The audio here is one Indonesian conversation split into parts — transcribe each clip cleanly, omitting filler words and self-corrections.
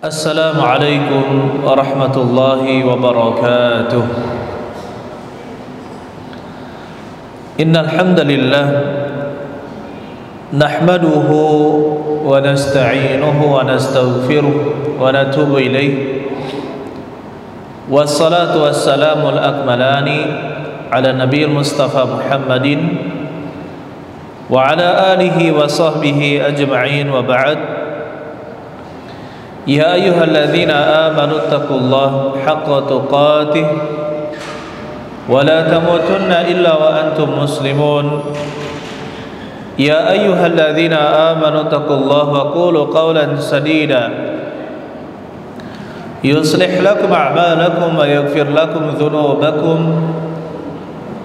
Assalamualaikum warahmatullahi wabarakatuh. Innal hamdalillah nahmaduhu wa nasta'inuhu wa nastaghfiruh wa natubu ilayh. Wassalatu wassalamu al-akmalani ala nabiyil mustafa Muhammadin wa ala alihi wa sahbihi ajma'in wa ba'd. Ya ayyuhalladzina amanu taqullaha haqqa tuqatih wa la tamutunna illa wa antum muslimun. Ya ayyuhalladzina amanu taqullaha wa qulu qawlan sadida yuslih lakum a'malakum wa yaghfir lakum dhunubakum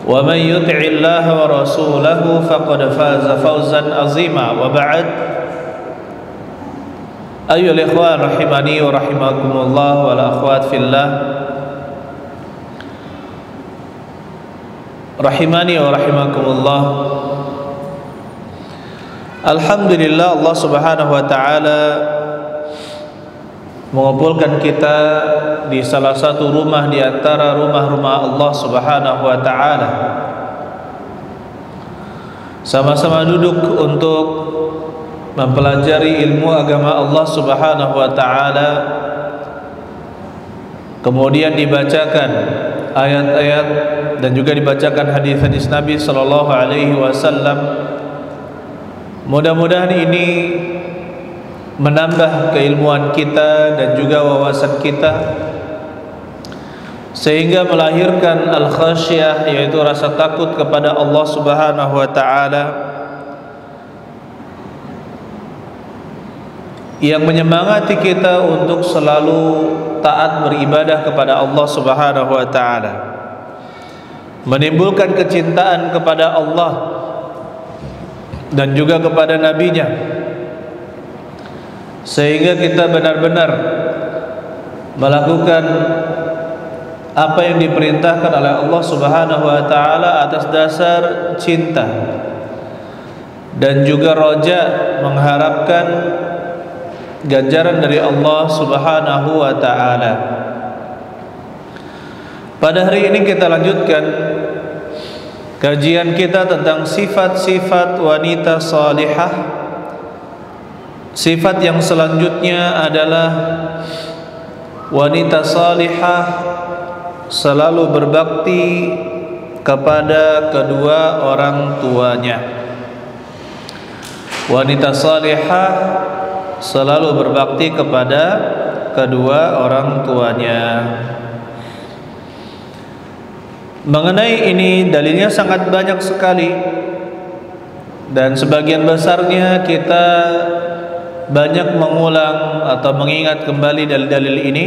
wa man yuti'illaha wa rasulahu faqad faza fawzan azima. Wa ba'd. Ayyuhal ikhwan rahimani wa rahimakumullah wal akhwat fillah rahimani wa rahimakumullah. Alhamdulillah, Allah Subhanahu wa taala mengumpulkan kita di salah satu rumah di antara rumah-rumah Allah Subhanahu wa taala. Sama-sama duduk untuk mempelajari ilmu agama Allah Subhanahu wa taala. Kemudian dibacakan ayat-ayat dan juga dibacakan hadis-hadis Nabi sallallahu alaihi wasallam. Mudah-mudahan ini menambah keilmuan kita dan juga wawasan kita, sehingga melahirkan al-khasyah, yaitu rasa takut kepada Allah Subhanahu wa taala, yang menyemangati kita untuk selalu taat beribadah kepada Allah Subhanahu wa taala, menimbulkan kecintaan kepada Allah dan juga kepada nabinya, sehingga kita benar-benar melakukan apa yang diperintahkan oleh Allah Subhanahu wa taala atas dasar cinta dan juga roja, mengharapkan ganjaran dari Allah Subhanahu wa taala. Pada hari ini kita lanjutkan kajian kita tentang sifat-sifat wanita salihah. Sifat yang selanjutnya adalah wanita salihah selalu berbakti kepada kedua orang tuanya. Wanita salihah selalu berbakti kepada kedua orang tuanya. Mengenai ini dalilnya sangat banyak sekali, dan sebagian besarnya kita banyak mengulang atau mengingat kembali dalil-dalil ini.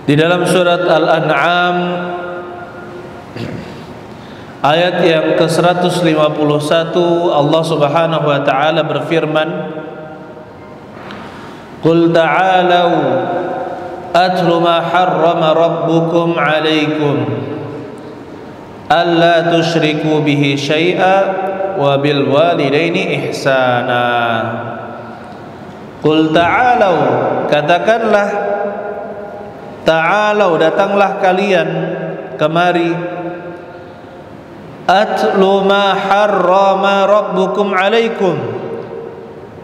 Di dalam surat Al-An'am ayat yang ke-151, Allah Subhanahu wa taala berfirman, "Qul ta'alau atlu ma harrama rabbukum 'alaikum alla tusyriku bihi syai'a wa bil walidaini ihsana." Qul ta'alau, katakanlah, ta'alau, datanglah kalian kemari, atlu ma harrama rabbukum alaikum,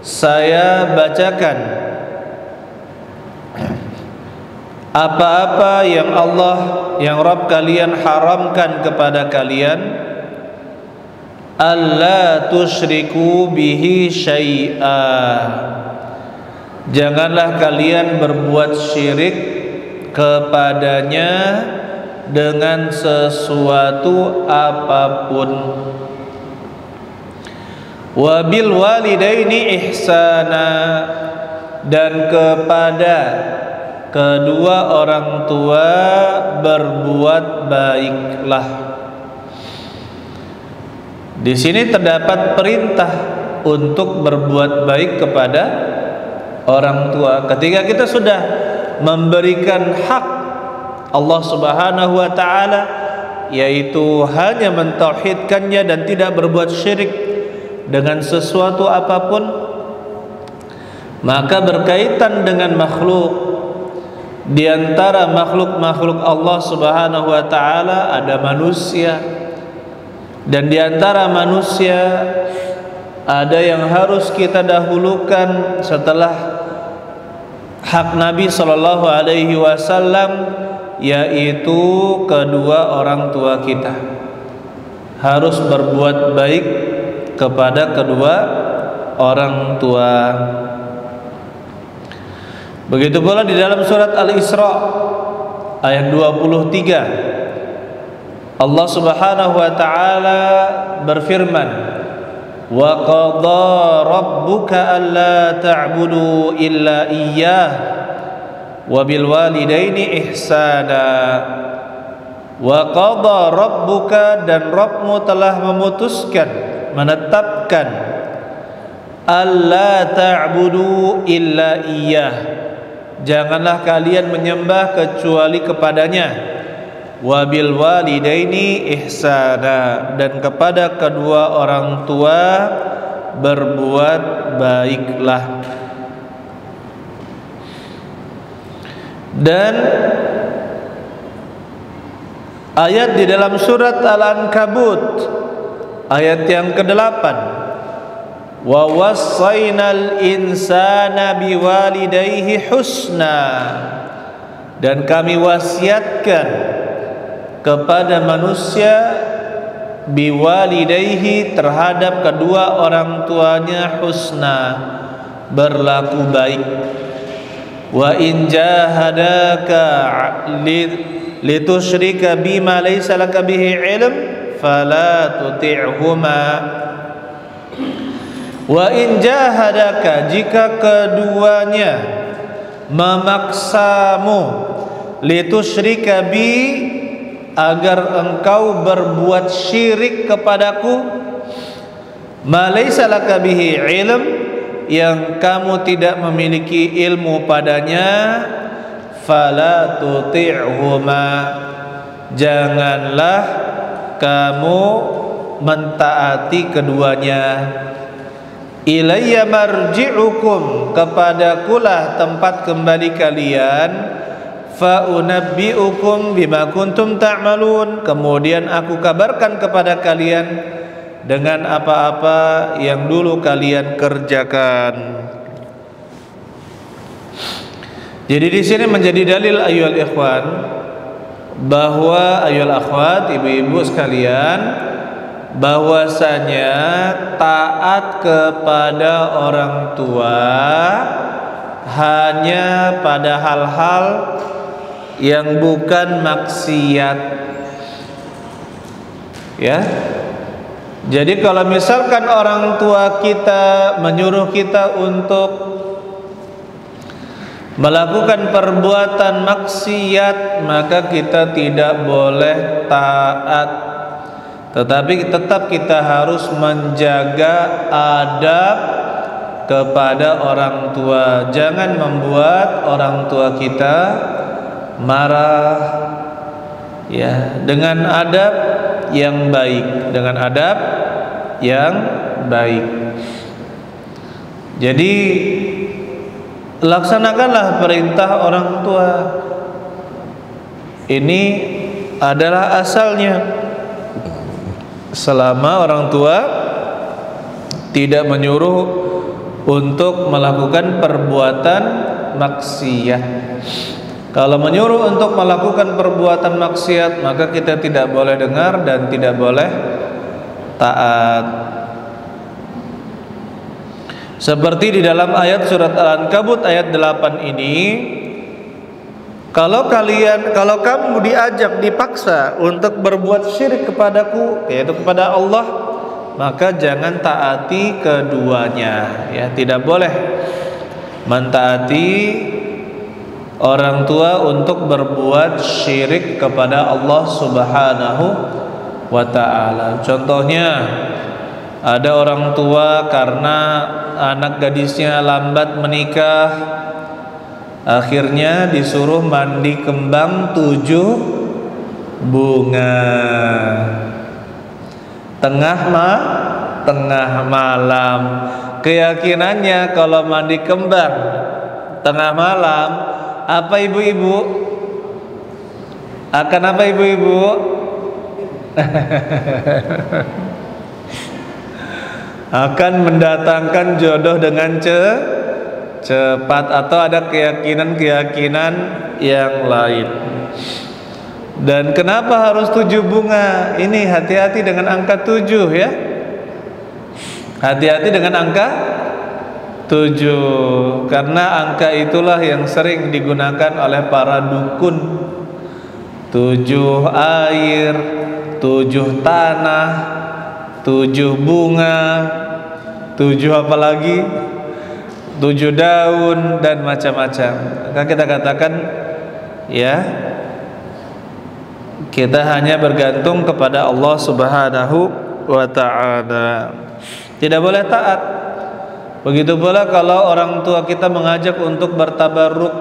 saya bacakan apa-apa yang Allah, yang Rabb kalian haramkan kepada kalian. Alla tusyriku bihi syai'a, janganlah kalian berbuat syirik kepadanya dengan sesuatu apapun. Wa bil walidaini ihsana, dan kepada kedua orang tua berbuat baiklah. Di sini terdapat perintah untuk berbuat baik kepada orang tua. Ketika kita sudah memberikan hak Allah Subhanahu wa taala, yaitu hanya mentauhidkannya dan tidak berbuat syirik dengan sesuatu apapun, Maka berkaitan dengan makhluk, di antara makhluk-makhluk Allah Subhanahu wa taala ada manusia, dan di antara manusia ada yang harus kita dahulukan setelah hak Nabi sallallahu alaihi wasallam, yaitu kedua orang tua kita. Harus berbuat baik kepada kedua orang tua. Begitu pula di dalam surat Al-Isra ayat 23, Allah Subhanahu wa taala berfirman, wa qadha rabbuka alla ta'budu illa iyyah wa bil walidaini ihsana. Wa qadha rabbuka, dan Rabbmu telah memutuskan, menetapkan, alla ta'budu illa iyyah, janganlah kalian menyembah kecuali kepadanya. Wabil walidaini ihsana, dan kepada kedua orang tua berbuat baiklah. Dan ayat di dalam surat Al-Ankabut ayat yang ke-8, wa wassaynal insana biwalidayhi husna, dan kami wasiatkan kepada manusia biwalidayhi, terhadap kedua orang tuanya, husna, berlaku baik. Wa in jahadaka litusyrika bima laysa laka bihi ilm fala tuti'huma. Wa in jahadaka, jika keduanya memaksamu, litusyrika bi, agar engkau berbuat syirik kepadaku, ma laysa laka bihi ilm, yang kamu tidak memiliki ilmu padanya, fala tuti'huma, janganlah kamu mentaati keduanya. Ilayya marji'ukum, kepadakulah tempat kembali kalian, fa unabbi'ukum bima kuntum ta'malun, kemudian aku kabarkan kepada kalian dengan apa-apa yang dulu kalian kerjakan. Jadi di sini menjadi dalil ayyuhal ikhwan, bahwa ayyuhal akhwat, ibu-ibu sekalian, bahwasanya taat kepada orang tua hanya pada hal-hal yang bukan maksiat, ya. Jadi kalau misalkan orang tua kita menyuruh kita untuk melakukan perbuatan maksiat, maka kita tidak boleh taat, tetapi tetap kita harus menjaga adab kepada orang tua. Jangan membuat orang tua kita marah, ya, dengan adab yang baik, dengan adab yang baik. Jadi laksanakanlah perintah orang tua. Ini adalah asalnya. Selama orang tua tidak menyuruh untuk melakukan perbuatan maksiat. Kalau menyuruh untuk melakukan perbuatan maksiat, maka kita tidak boleh dengar dan tidak boleh taat. Seperti di dalam ayat surat Al-Ankabut ayat 8 ini, kalau kamu diajak, dipaksa untuk berbuat syirik kepadaku, yaitu kepada Allah, maka jangan taati keduanya, ya. Tidak boleh mentaati orang tua untuk berbuat syirik kepada Allah Subhanahu wa ta'ala. Contohnya, ada orang tua karena anak gadisnya lambat menikah, akhirnya disuruh mandi kembang 7 bunga tengah malam. keyakinannya kalau mandi kembang tengah malam, apa ibu-ibu? Akan apa ibu-ibu? Akan mendatangkan jodoh dengan cepat, atau ada keyakinan-keyakinan yang lain. Dan kenapa harus 7 bunga? Ini hati-hati dengan angka 7 ya. Hati-hati dengan angka 7, karena angka itulah yang sering digunakan oleh para dukun. 7 air, 7 tanah, 7 bunga, 7 apa lagi? 7 daun dan macam-macam. Maka kita katakan ya, kita hanya bergantung kepada Allah Subhanahu wa ta'ala. Tidak boleh taat. Begitu pula kalau orang tua kita mengajak untuk bertabarruk,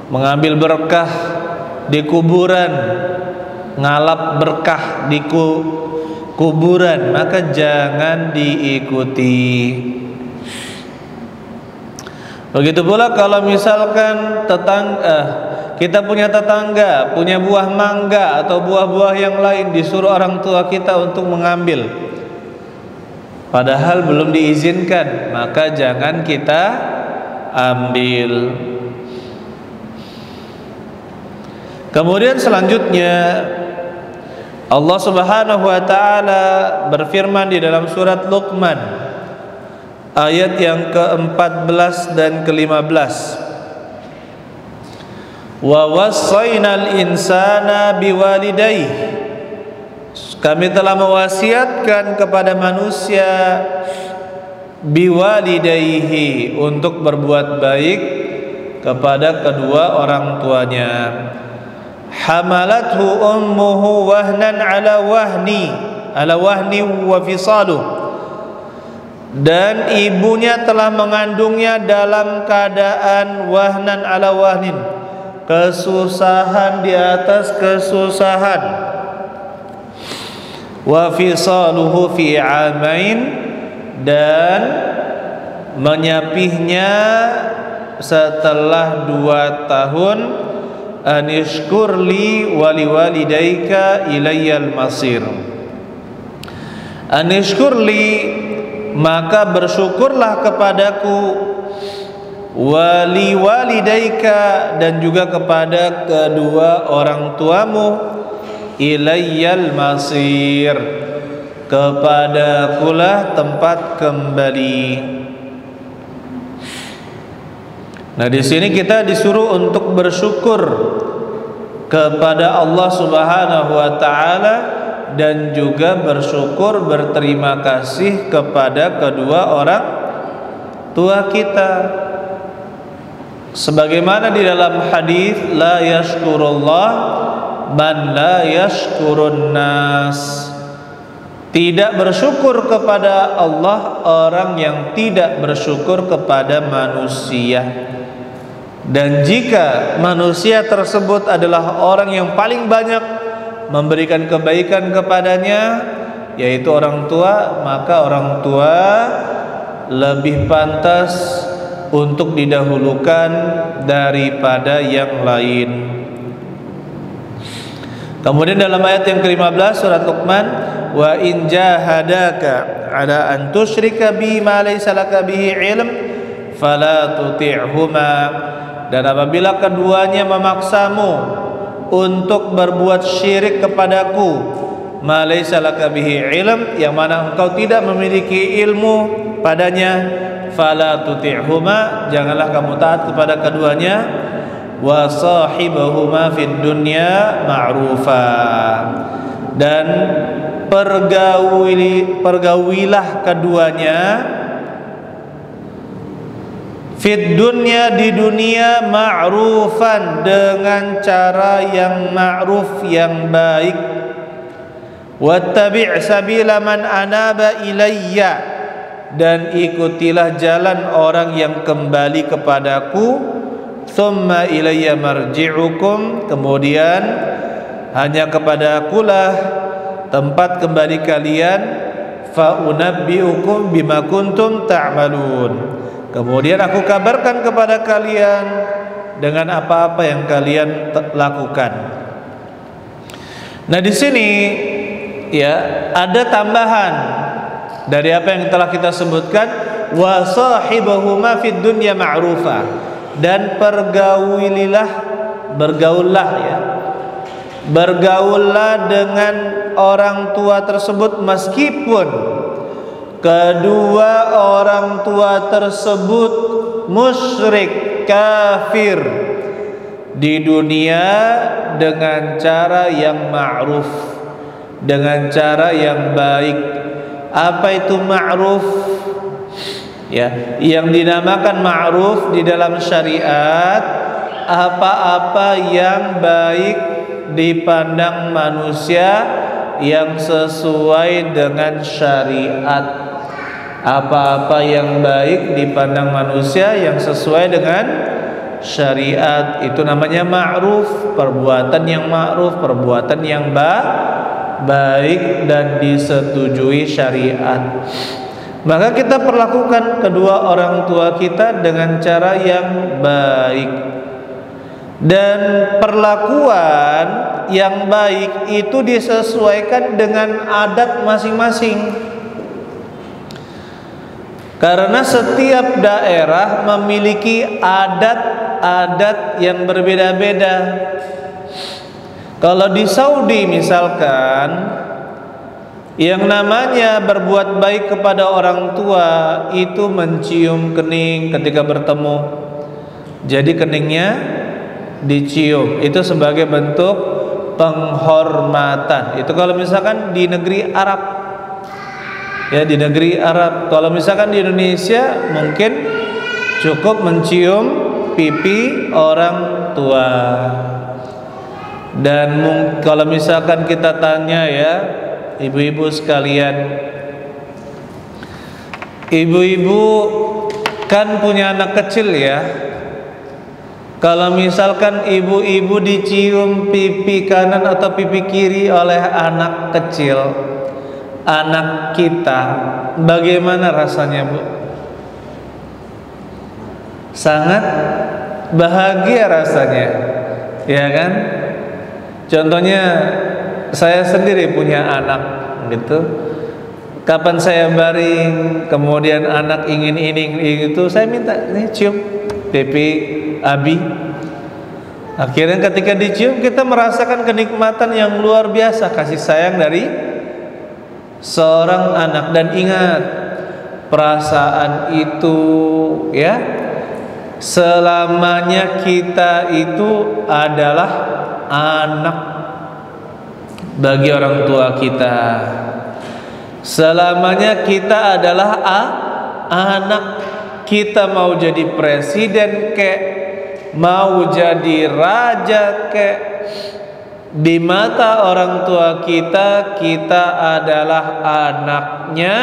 mengambil berkah di kuburan, ngalap berkah di kuburan, maka jangan diikuti. Begitu pula kalau misalkan kita punya tetangga punya buah mangga atau buah-buah yang lain, disuruh orang tua kita untuk mengambil, padahal belum diizinkan, maka jangan kita ambil. Kemudian selanjutnya Allah Subhanahu wa ta'ala berfirman di dalam surat Luqman ayat yang ke-14 dan ke-15. Wa wassaynal insana biwalidayhi, kami telah mewasiatkan kepada manusia biwalidayhi, untuk berbuat baik kepada kedua orang tuanya. Hamalathu ummuhu wahnan ala wahni wa fisaluh, dan ibunya telah mengandungnya dalam keadaan wahnan ala wahnin, kesusahan di atas kesusahan, wa fisaluhu fi amain, dan menyapihnya setelah 2 tahun. Anishkurli waliwalidayka ilayyal masir. Anishkurli, maka bersyukurlah kepadaku, waliwalidayka, dan juga kepada kedua orang tuamu, ilayyal masir, kepadakulah tempat kembali. Nah, di sini kita disuruh untuk bersyukur kepada Allah Subhanahu wa ta'ala, dan juga bersyukur, berterima kasih kepada kedua orang tua kita. Sebagaimana di dalam hadis, la yashkurullah man la yashkurun nas, tidak bersyukur kepada Allah orang yang tidak bersyukur kepada manusia. Dan jika manusia tersebut adalah orang yang paling banyak memberikan kebaikan kepadanya, yaitu orang tua, maka orang tua lebih pantas untuk didahulukan daripada yang lain. Kemudian dalam ayat yang ke-15 surat Luqman, wa in jahadaka ala an tusyrika bi ma laysa laka bihi ilm fala tuti'huma, dan apabila keduanya memaksamu untuk berbuat syirik kepadaku, ma laysa laka bihi ilm, yang mana engkau tidak memiliki ilmu padanya, fala tuti'huma, janganlah kamu taat kepada keduanya, wa sahibahuma fid dunya ma'rufa, dan pergaulilah keduanya fid dunya, di dunia, ma'rufan, dengan cara yang ma'ruf, yang baik. Wattabi' sabila man anaba ilayya, dan ikutilah jalan orang yang kembali kepadaku. Thumma ilayya marji'ukum, kemudian hanya kepadakulah tempat kembali kalian. fa unabbiukum bima kuntum ta'malun. Kemudian aku kabarkan kepada kalian dengan apa-apa yang kalian lakukan. Nah, di sini ya ada tambahan dari apa yang telah kita sebutkan, wa sahibahuma fid dunya ma'rufa, dan bergaullah dengan orang tua tersebut meskipun kedua orang tua tersebut musyrik, kafir, di dunia dengan cara yang ma'ruf, dengan cara yang baik. Apa itu ma'ruf? Ya, yang dinamakan ma'ruf di dalam syariat apa-apa yang baik dipandang manusia yang sesuai dengan syariat. Apa-apa yang baik dipandang manusia yang sesuai dengan syariat, itu namanya ma'ruf. Perbuatan yang ma'ruf, perbuatan yang baik dan disetujui syariat. Maka kita perlakukan kedua orang tua kita dengan cara yang baik. Dan perlakuan yang baik itu disesuaikan dengan adat masing-masing. Karena setiap daerah memiliki adat-adat yang berbeda-beda. Kalau di Saudi misalkan, yang namanya berbuat baik kepada orang tua itu mencium kening ketika bertemu. Jadi keningnya dicium, itu sebagai bentuk penghormatan. Itu kalau misalkan di negeri Arab, ya, di negeri Arab. Kalau misalkan di Indonesia mungkin cukup mencium pipi orang tua. Dan kalau misalkan kita tanya ya, ibu-ibu sekalian, ibu-ibu kan punya anak kecil ya. Kalau misalkan ibu-ibu dicium pipi kanan atau pipi kiri oleh anak kecil, anak kita, bagaimana rasanya, Bu? Sangat bahagia rasanya, ya kan? Contohnya saya sendiri punya anak gitu. Kapan saya baring, kemudian anak ingin itu, saya minta nih cium pipi Abi. Akhirnya ketika dicium kita merasakan kenikmatan yang luar biasa, kasih sayang dari seorang anak. Dan ingat, perasaan itu ya, selamanya kita itu adalah anak bagi orang tua kita. Selamanya kita adalah anak. Kita mau jadi presiden kek, mau jadi raja kek, di mata orang tua kita, kita adalah anaknya.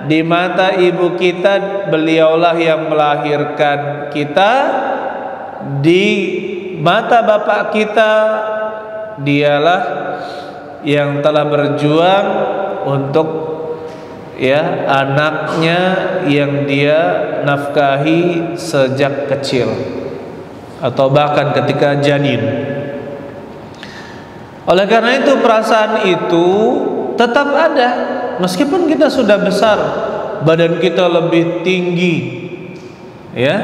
Di mata ibu kita, beliaulah yang melahirkan kita. Di mata bapak kita, dialah yang telah berjuang untuk ya anaknya yang dia nafkahi sejak kecil atau bahkan ketika janin. Oleh karena itu perasaan itu tetap ada meskipun kita sudah besar, badan kita lebih tinggi ya,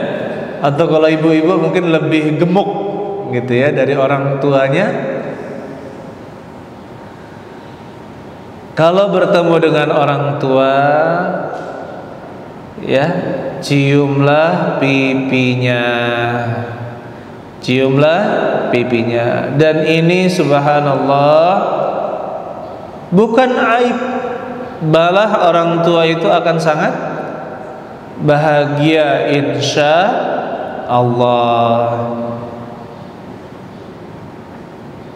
atau kalau ibu-ibu mungkin lebih gemuk gitu ya dari orang tuanya. Kalau bertemu dengan orang tua, ya, ciumlah pipinya, ciumlah pipinya. Dan ini subhanallah bukan aib, malah orang tua itu akan sangat bahagia insya Allah,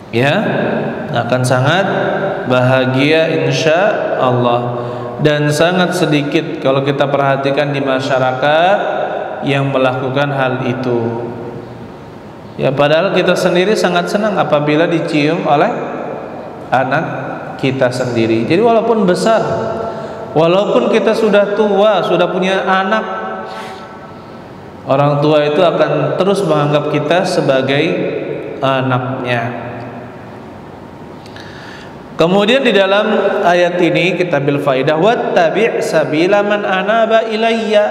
ya, akan sangat bahagia insya Allah. Dan sangat sedikit kalau kita perhatikan di masyarakat yang melakukan hal itu. Ya, padahal kita sendiri sangat senang apabila dicium oleh anak kita sendiri. Jadi walaupun besar, Walaupun kita sudah tua, sudah punya anak, orang tua itu akan terus menganggap kita sebagai anaknya. Kemudian di dalam ayat ini kita bil faidah, wattabi' sabila man anaba ilayya,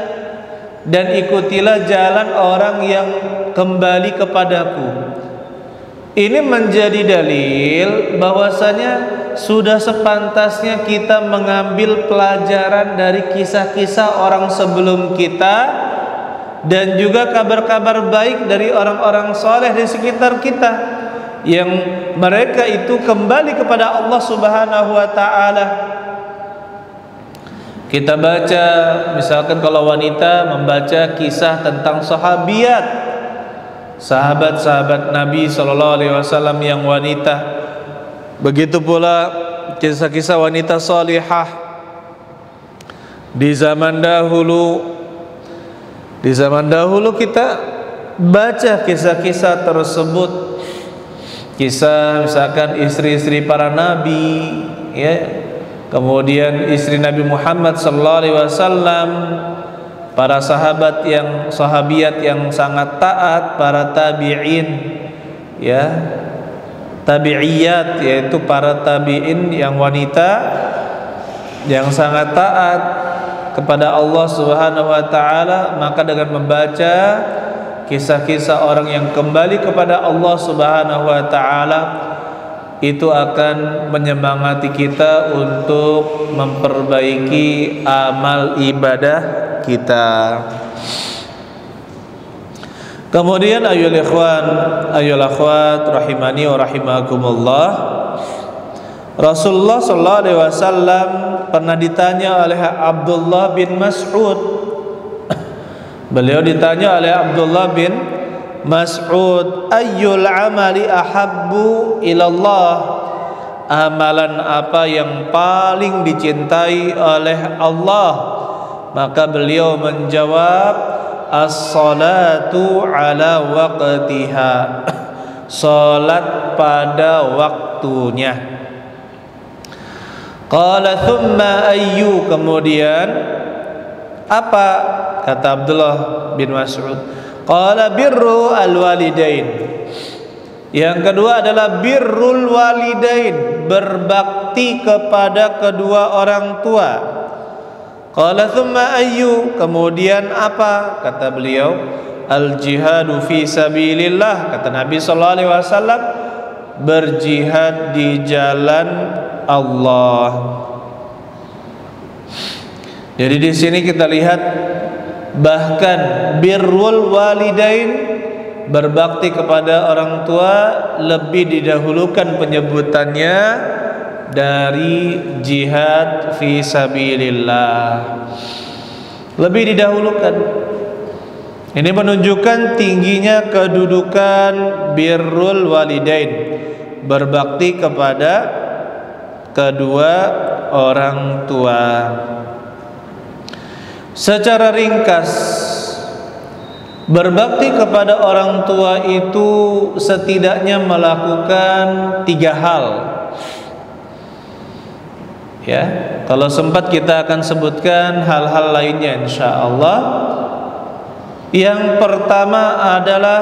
dan ikutilah jalan orang yang kembali kepadaku. Ini menjadi dalil bahwasanya sudah sepantasnya kita mengambil pelajaran dari kisah-kisah orang sebelum kita dan juga kabar-kabar baik dari orang-orang soleh di sekitar kita yang mereka itu kembali kepada Allah Subhanahu wa ta'ala. Kita baca misalkan kalau wanita membaca kisah tentang sahabiat, sahabat-sahabat Nabi sallallahu alaihi wasallam yang wanita. Begitu pula kisah-kisah wanita salihah di zaman dahulu. Di zaman dahulu kita baca kisah-kisah tersebut. Kisah misalkan istri-istri para nabi, ya, kemudian istri Nabi Muhammad sallallahu alaihi wasallam, para sahabiat yang sangat taat, para tabi'in, ya, tabi'iyat, yaitu para tabi'in yang wanita yang sangat taat kepada Allah Subhanahu wa taala. Maka dengan membaca kisah-kisah orang yang kembali kepada Allah Subhanahu wa ta'ala, itu akan menyemangati kita untuk memperbaiki amal ibadah kita. Kemudian ayyuhal ikhwan, ayyuhal akhwat rahimani wa rahimakumullah, Rasulullah sallallahu alaihi wasallam pernah ditanya oleh Abdullah bin Mas'ud. Beliau ditanya oleh Abdullah bin Mas'ud, ayyul amali ahabbu ilallah, amalan apa yang paling dicintai oleh Allah? Maka beliau menjawab, as-salatu ala waqtiha, salat pada waktunya. Qala thumma ayyu, kemudian apa? Kata Abdullah bin Mas'ud, qala birru al-walidain. Yang kedua adalah birrul walidain, berbakti kepada kedua orang tua. Qala thumma ayyu, kemudian apa? Kata beliau, al-jihadu fi sabilillah. Kata Nabi sallallahu alaihi wasallam, berjihad di jalan Allah. Jadi di sini kita lihat bahkan birrul walidain, berbakti kepada orang tua, lebih didahulukan penyebutannya dari jihad fi sabilillah, lebih didahulukan. Ini menunjukkan tingginya kedudukan birrul walidain, berbakti kepada kedua orang tua. Secara ringkas, berbakti kepada orang tua itu setidaknya melakukan 3 hal. Ya, kalau sempat kita akan sebutkan hal-hal lainnya insyaallah. Yang pertama adalah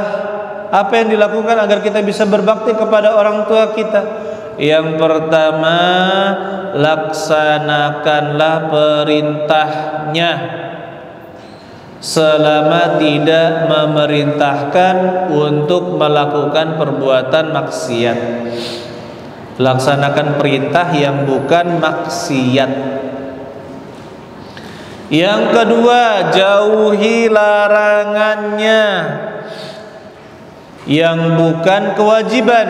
apa yang dilakukan agar kita bisa berbakti kepada orang tua kita. Yang pertama, laksanakanlah perintahnya selama tidak memerintahkan untuk melakukan perbuatan maksiat. Laksanakan perintah yang bukan maksiat. Yang kedua, jauhi larangannya yang bukan kewajiban.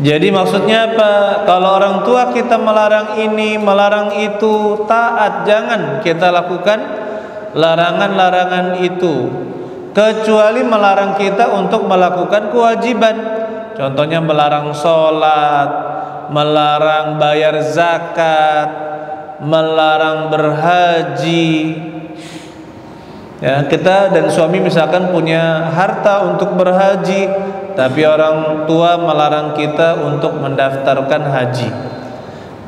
Jadi maksudnya apa? Kalau orang tua kita melarang ini, melarang itu, taat, jangan kita lakukan larangan-larangan itu, kecuali melarang kita untuk melakukan kewajiban. Contohnya melarang sholat, melarang bayar zakat, melarang berhaji. Ya, kita dan suami misalkan punya harta untuk berhaji, tapi orang tua melarang kita untuk mendaftarkan haji.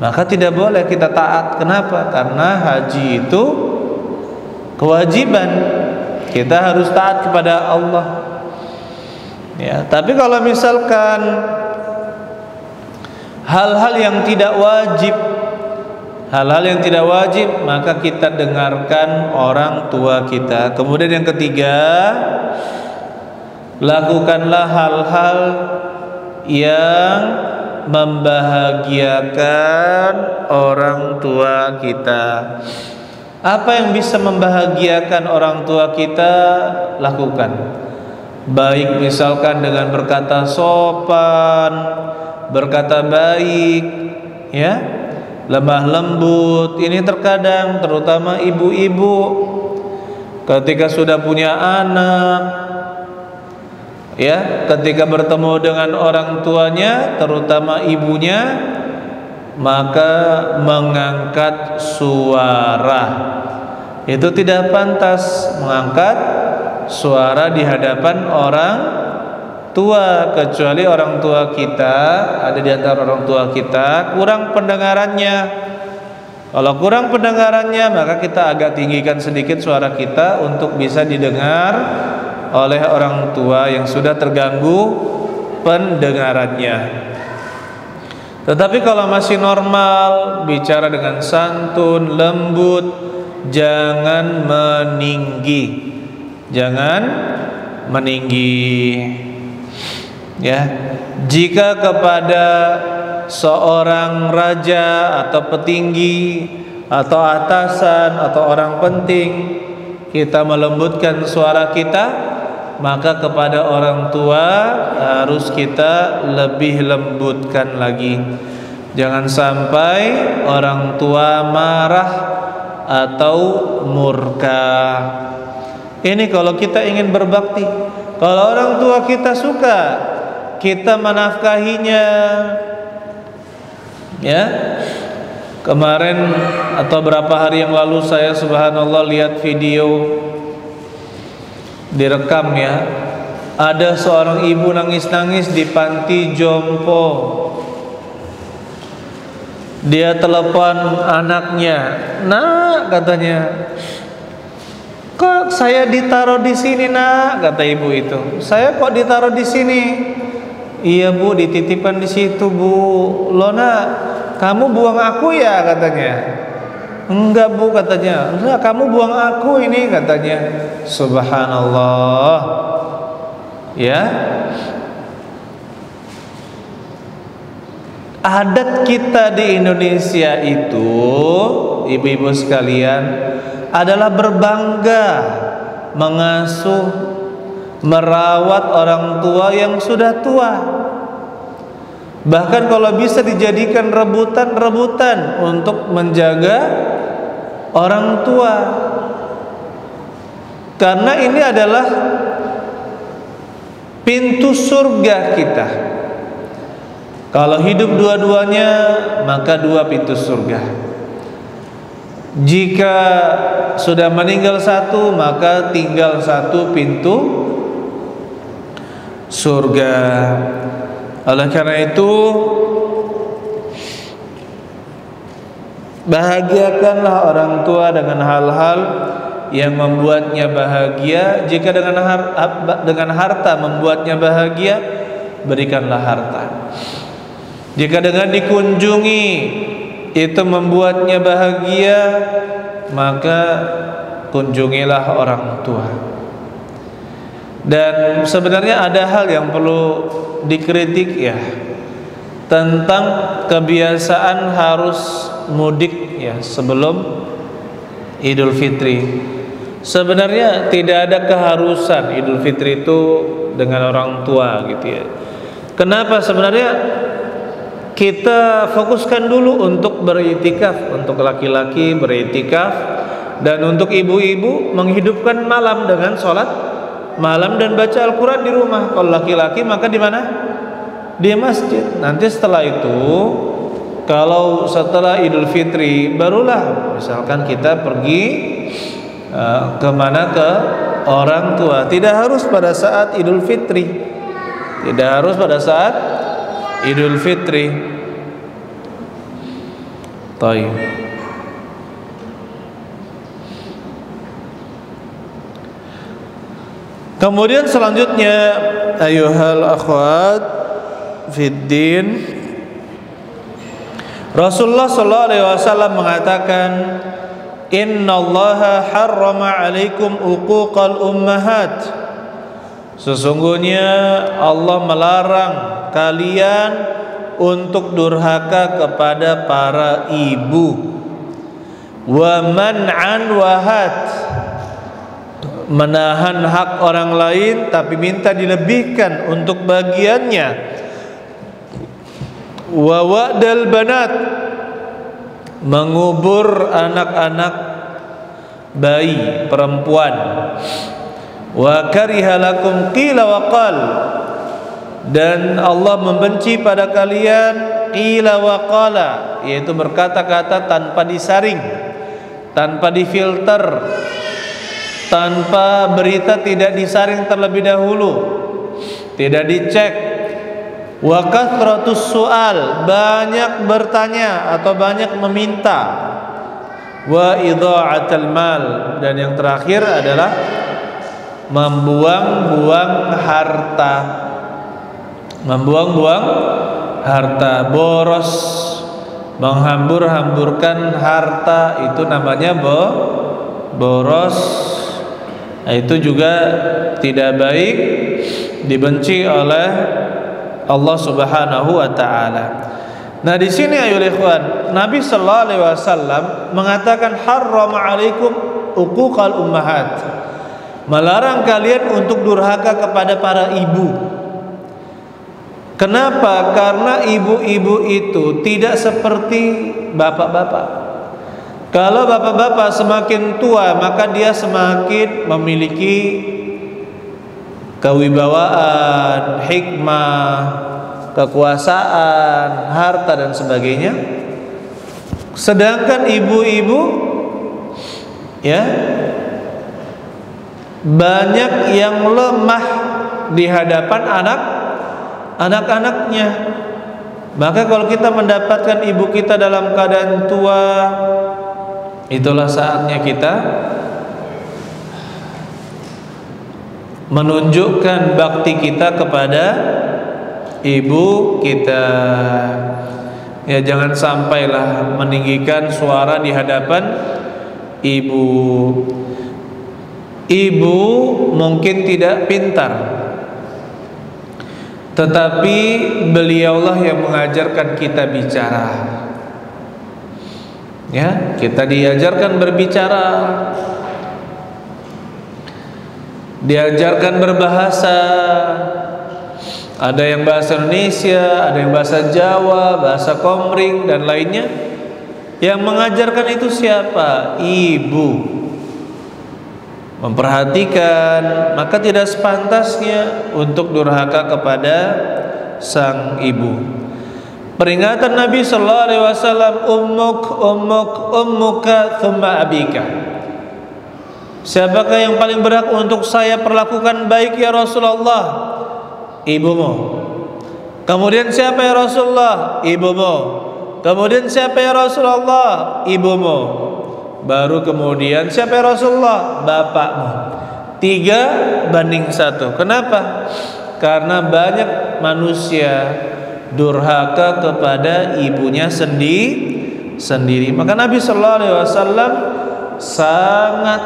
maka tidak boleh kita taat. Kenapa? Karena haji itu kewajiban, kita harus taat kepada Allah. Ya, tapi kalau misalkan hal-hal yang tidak wajib, maka kita dengarkan orang tua kita. Kemudian yang ketiga, lakukanlah hal-hal yang membahagiakan orang tua kita. Apa yang bisa membahagiakan orang tua kita, lakukan. Baik misalkan dengan berkata sopan, berkata baik, ya, lemah lembut. Ini terkadang terutama ibu-ibu ketika sudah punya anak, ya, ketika bertemu dengan orang tuanya, terutama ibunya, maka mengangkat suara. Itu tidak pantas mengangkat suara di hadapan orang tua, kecuali orang tua kita, ada di antara orang tua kita kurang pendengarannya. Kalau kurang pendengarannya, maka kita agak tinggikan sedikit suara kita untuk bisa didengar oleh orang tua yang sudah terganggu pendengarannya. Tetapi kalau masih normal, bicara dengan santun, lembut, jangan meninggi. Jangan meninggi. Ya, jika kepada seorang raja atau petinggi atau atasan atau orang penting kita melembutkan suara kita, maka kepada orang tua harus kita lebih lembutkan lagi. Jangan sampai orang tua marah atau murka. Ini kalau kita ingin berbakti. Kalau orang tua kita suka, kita menafkahinya. Ya, kemarin atau berapa hari yang lalu saya subhanallah lihat video direkam, ya, ada seorang ibu nangis-nangis di panti jompo. Dia telepon anaknya, "Nak," katanya, "kok saya ditaruh di sini, Nak?" kata ibu itu. "Saya kok ditaruh di sini?" "Iya, Bu, dititipkan di situ, Bu." "Loh, Nak, kamu buang aku ya?" katanya. "Enggak, Bu," katanya. "Enggak, kamu buang aku ini," katanya. Subhanallah. Ya. Adat kita di Indonesia itu, ibu-ibu sekalian, adalah berbangga mengasuh, merawat orang tua yang sudah tua. Bahkan kalau bisa dijadikan rebutan-rebutan untuk menjaga orang tua. Karena ini adalah pintu surga kita. Kalau hidup dua-duanya, maka dua pintu surga. Jika sudah meninggal satu, maka tinggal satu pintu surga. Oleh karena itu, bahagiakanlah orang tua dengan hal-hal yang membuatnya bahagia. Jika dengan harta membuatnya bahagia, berikanlah harta. Jika dengan dikunjungi itu membuatnya bahagia, maka kunjungilah orang tua. Dan sebenarnya ada hal yang perlu dikritik, ya, tentang kebiasaan harus mudik, ya, sebelum Idul Fitri. Sebenarnya tidak ada keharusan Idul Fitri itu dengan orang tua, gitu, ya. Kenapa? Sebenarnya kita fokuskan dulu untuk beriktikaf, untuk laki-laki beriktikaf, dan untuk ibu-ibu menghidupkan malam dengan sholat malam dan baca Al-Quran di rumah. Kalau laki-laki maka di mana? Di masjid. Nanti setelah itu, kalau setelah Idul Fitri, barulah misalkan kita pergi kemana, ke orang tua. Tidak harus pada saat Idul Fitri. Tidak harus pada saat Idul Fitri. Taib. Kemudian selanjutnya, ayuhal akhwat fiddin, Rasulullah sallallahu alaihi wasallam mengatakan, innallaha harrama alaikum uquqal ummahat. Sesungguhnya Allah melarang kalian untuk durhaka kepada para ibu. Wa man'an wahat, menahan hak orang lain tapi minta dilebihkan untuk bagiannya. Wa wa'dal banat, mengubur anak-anak bayi perempuan. Wa kariha lakum qila wa qal, dan Allah membenci pada kalian qila wa qala, yaitu berkata-kata tanpa disaring, tanpa difilter, tanpa berita tidak disaring terlebih dahulu, tidak dicek. Wa kathratus su'al, banyak bertanya atau banyak meminta. Wa idha'atul mal, dan yang terakhir adalah membuang-buang harta. Membuang-buang harta, boros, menghambur-hamburkan harta, itu namanya boros. Nah, itu juga tidak baik, dibenci oleh Allah Subhanahu wa taala. Nah, di sini ayolah ikhwan, Nabi sallallahu alaihi wasallam mengatakan harrama alaikum uquqal ummahat, melarang kalian untuk durhaka kepada para ibu. Kenapa? Karena ibu-ibu itu tidak seperti bapak-bapak. Kalau bapak-bapak semakin tua, maka dia semakin memiliki kewibawaan, hikmah, kekuasaan, harta dan sebagainya. Sedangkan ibu-ibu, ya, banyak yang lemah di hadapan anak-anaknya. Maka kalau kita mendapatkan ibu kita dalam keadaan tua, itulah saatnya kita menunjukkan bakti kita kepada ibu kita. Ya, jangan sampailah meninggikan suara di hadapan ibu. Ibu mungkin tidak pintar, tetapi beliaulah yang mengajarkan kita bicara. Ya, kita diajarkan berbicara, diajarkan berbahasa. Ada yang bahasa Indonesia, ada yang bahasa Jawa, bahasa Komering dan lainnya. Yang mengajarkan itu siapa? Ibu. Memperhatikan, maka tidak sepantasnya untuk durhaka kepada sang ibu. Peringatan Nabi sallallahu alaihi wasallam, ummuka thumma abika. Siapakah yang paling berhak untuk saya perlakukan baik ya Rasulullah? Ibumu. Kemudian siapa ya Rasulullah? Ibumu. Kemudian siapa ya Rasulullah? Ibumu. Baru kemudian siapa ya Rasulullah? Bapakmu. 3 banding 1. Kenapa? Karena banyak manusia durhaka kepada ibunya sendiri. Maka Nabi sallallahu alaihi wasallam sangat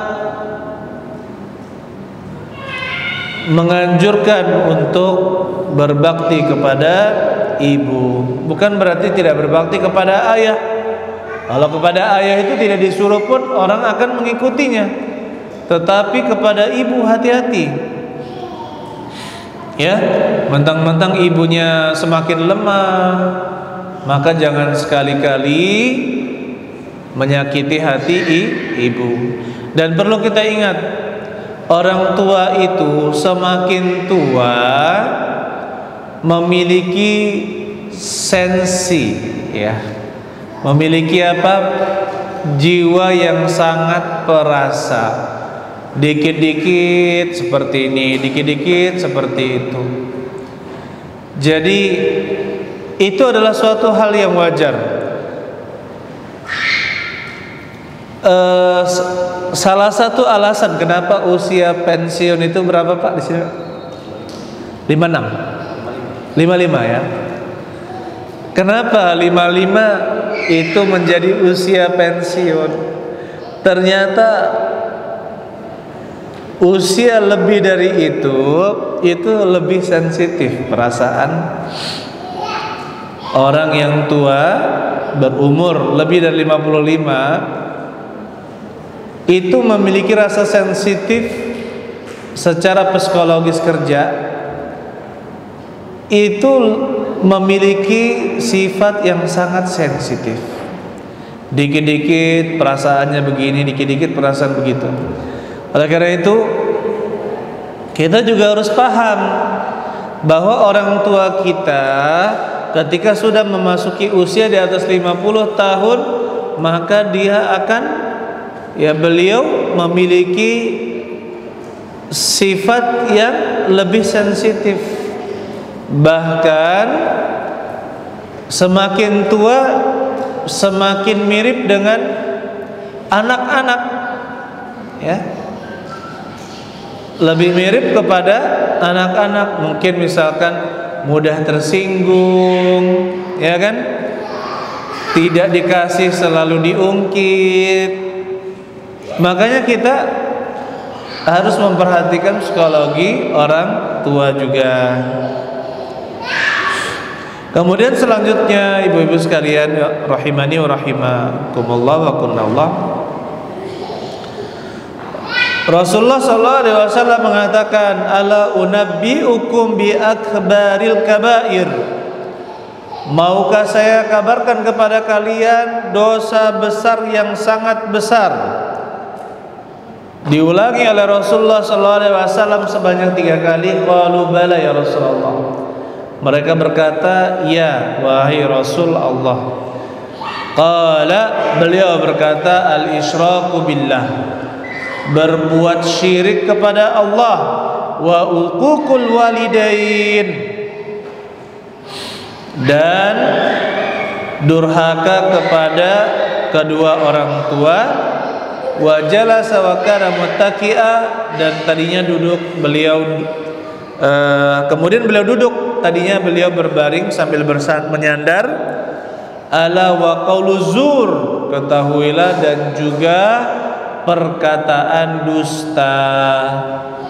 menganjurkan untuk berbakti kepada ibu. Bukan berarti tidak berbakti kepada ayah. Kalau kepada ayah itu tidak disuruh pun orang akan mengikutinya. Tetapi kepada ibu hati-hati. Ya, mentang-mentang ibunya semakin lemah, maka jangan sekali-kali menyakiti hati ibu. Dan perlu kita ingat, orang tua itu semakin tua memiliki sensi, ya, memiliki apa? Jiwa yang sangat perasa. Dikit-dikit seperti ini, dikit-dikit seperti itu. Jadi itu adalah suatu hal yang wajar. Salah satu alasan kenapa usia pensiun itu berapa Pak di sini? 56. 55 ya. Kenapa 55 itu menjadi usia pensiun? Ternyata usia lebih dari itu lebih sensitif perasaan orang yang tua berumur lebih dari 55 itu memiliki rasa sensitif secara psikologis kerja, itu memiliki sifat yang sangat sensitif. Dikit-dikit perasaannya begini, dikit-dikit perasaan begitu. Oleh karena itu kita juga harus paham bahwa orang tua kita ketika sudah memasuki usia di atas 50 tahun, maka dia akan, ya, beliau memiliki sifat yang lebih sensitif. Bahkan semakin tua semakin mirip dengan anak-anak, ya, lebih mirip kepada anak-anak. Mungkin misalkan mudah tersinggung, ya kan, tidak dikasih selalu diungkit. Makanya kita harus memperhatikan psikologi orang tua juga. Kemudian selanjutnya ibu-ibu sekalian rahimani wa rahimakumullah wa kunallah, Rasulullah SAW mengatakan, ala unabbi'ukum bi akbaril kabair, maukah saya kabarkan kepada kalian dosa besar yang sangat besar? Diulangi oleh Rasulullah SAW sebanyak 3 kali. Qalu bala ya Rasulullah. Mereka berkata, ya wahai Rasul Allah. Qala, beliau berkata, al-isyraku billah, berbuat syirik kepada Allah, wa uququl walidain, dan durhaka kepada kedua orang tua, wa jalasa wa kana muttaqi'a, dan tadinya duduk beliau kemudian beliau duduk, tadinya beliau berbaring sambil menyandar. Ala wa qaulu zur, ketahuilah, dan juga perkataan dusta,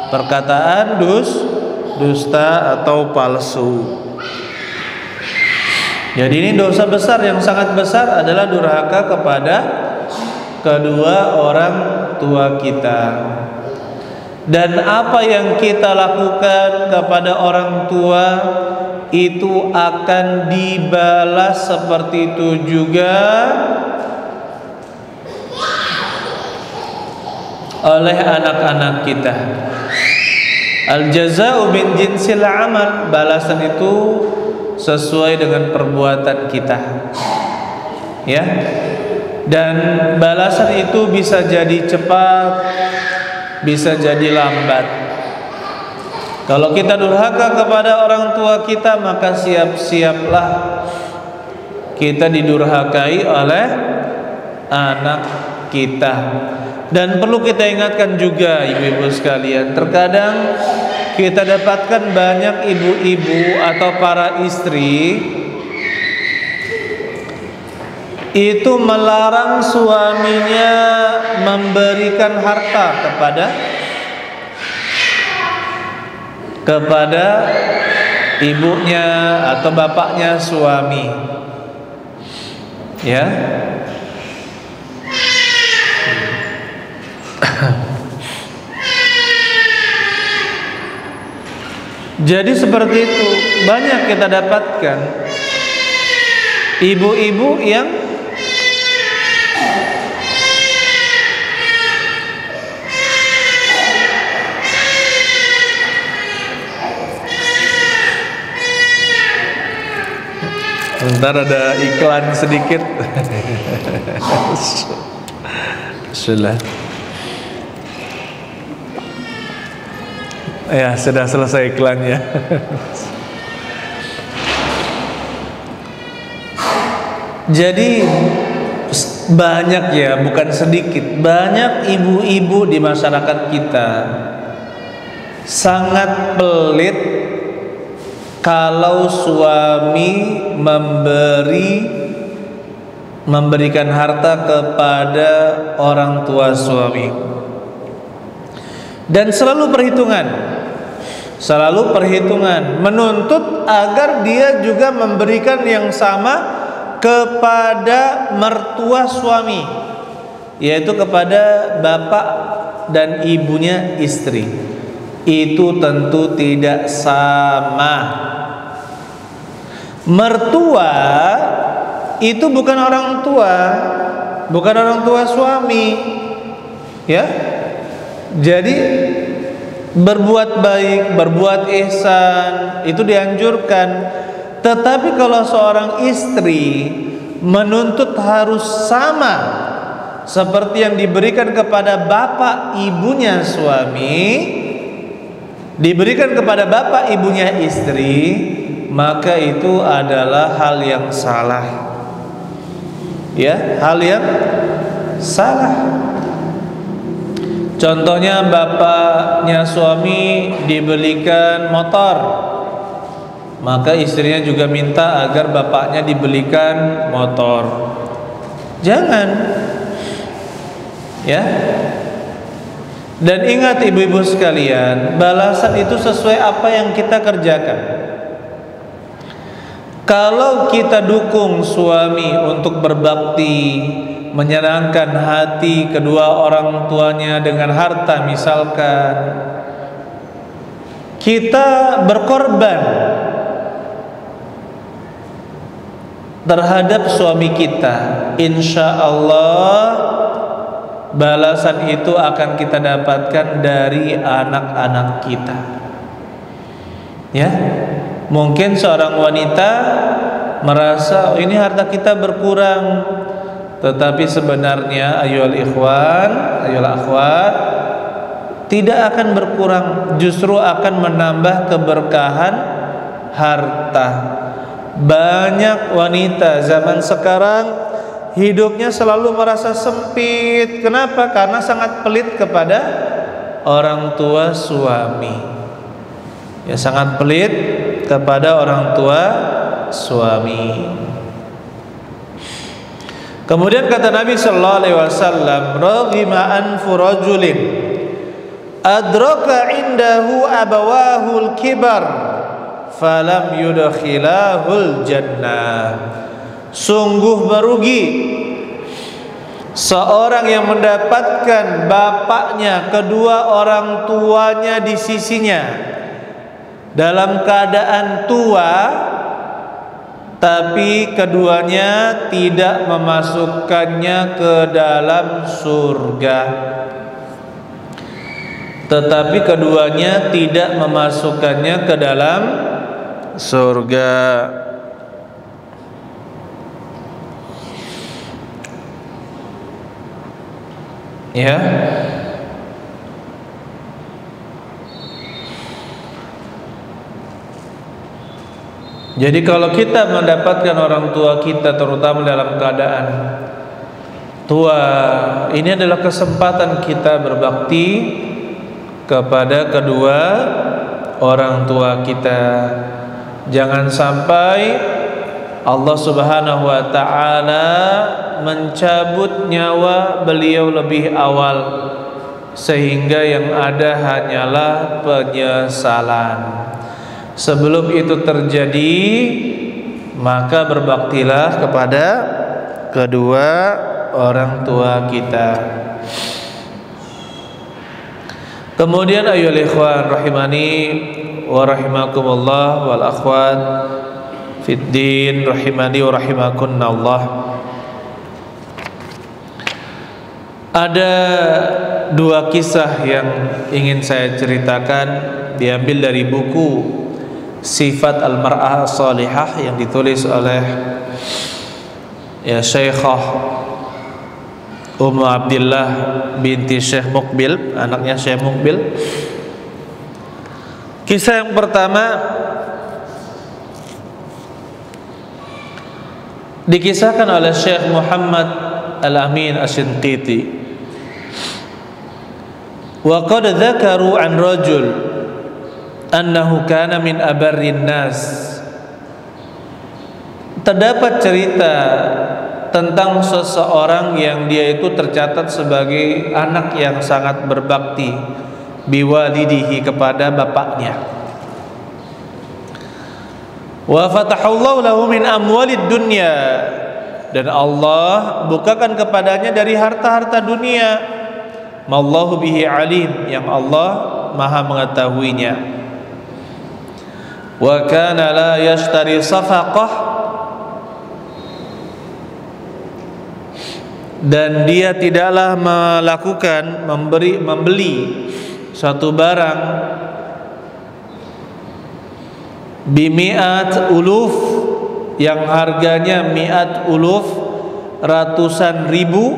perkataan dusta atau palsu. Jadi ini dosa besar yang sangat besar adalah durhaka kepada kedua orang tua kita. Dan apa yang kita lakukan kepada orang tua itu akan dibalas seperti itu juga oleh anak-anak kita. Al-jaza'u min jinsil amal, balasan itu sesuai dengan perbuatan kita, ya. Dan balasan itu bisa jadi cepat, bisa jadi lambat. Kalau kita durhaka kepada orang tua kita, maka siap-siaplah kita didurhakai oleh anak kita. Dan perlu kita ingatkan juga ibu-ibu sekalian, terkadang kita dapatkan banyak ibu-ibu atau para istri itu melarang suaminya memberikan harta kepada ibunya atau bapaknya suami, ya. Jadi seperti itu banyak kita dapatkan ibu-ibu yang sebentar ada iklan sedikit. Sudah. Ya, sudah selesai iklannya. Jadi banyak ya, bukan sedikit, banyak ibu-ibu di masyarakat kita sangat pelit kalau suami memberikan harta kepada orang tua suami, dan selalu perhitungan menuntut agar dia juga memberikan yang sama kepada mertua suami, yaitu kepada bapak dan ibunya istri. Itu tentu tidak sama. Mertua itu bukan orang tua suami, ya. Jadi berbuat baik, berbuat ihsan itu dianjurkan. Tetapi kalau seorang istri menuntut harus sama seperti yang diberikan kepada bapak ibunya suami, diberikan kepada bapak ibunya istri, maka itu adalah hal yang salah. Ya, hal yang salah. Contohnya bapaknya suami dibelikan motor, maka istrinya juga minta agar bapaknya dibelikan motor. Jangan, ya. Dan ingat ibu-ibu sekalian, balasan itu sesuai apa yang kita kerjakan. Kalau kita dukung suami untuk berbakti, menyenangkan hati kedua orang tuanya dengan harta misalkan, kita berkorban terhadap suami kita, insya Allah balasan itu akan kita dapatkan dari anak-anak kita. Ya, mungkin seorang wanita merasa ini harta kita berkurang, tetapi sebenarnya ayyuhal ikhwan, ayyuhal akhwat, tidak akan berkurang, justru akan menambah keberkahan harta. Banyak wanita zaman sekarang hidupnya selalu merasa sempit. Kenapa? Karena sangat pelit kepada orang tua suami. Ya, sangat pelit kepada orang tua suami. Kemudian kata Nabi sallallahu alaihi wasallam, "Raghima anfu rajulin adraka indahu abawahul kibar falam yudkhilahul jannah." Sungguh merugi seorang yang mendapatkan bapaknya, kedua orang tuanya di sisinya dalam keadaan tua, tapi keduanya tidak memasukkannya ke dalam surga. Tetapi keduanya tidak memasukkannya ke dalam surga. Ya. Jadi kalau kita mendapatkan orang tua kita terutama dalam keadaan tua, ini adalah kesempatan kita berbakti kepada kedua orang tua kita. Jangan sampai Allah Subhanahu wa taala mencabut nyawa beliau lebih awal, sehingga yang ada hanyalah penyesalan. Sebelum itu terjadi, maka berbaktilah kepada kedua orang tua kita. Kemudian ayyuhal ikhwan rahimani wa rahimakumullah wal akhwat fid din rahimani wa rahimakunallah. Ada dua kisah yang ingin saya ceritakan, diambil dari buku Sifat Al-Mar'ah Salihah yang ditulis oleh Syekhah Ummu Abdillah binti Syekh Muqbil, anaknya Syekh Muqbil. Kisah yang pertama dikisahkan oleh Syekh Muhammad Al-Amin Asy-Shinqiti. Wa qad dzakaru an rajul annahu kana min abarrin nas. Terdapat cerita tentang seseorang yang dia itu tercatat sebagai anak yang sangat berbakti biwalidihi, kepada bapaknya. Wa fatahallahu lahu min amwalid dunya, dan Allah bukakan kepadanya dari harta-harta dunia. Mallahu bihi alim, yang Allah maha mengetahuinya. Wa kana la yashtari safaqah, dan dia tidaklah melakukan membeli suatu barang bimi'at uluf, yang harganya mi'at uluf, ratusan ribu,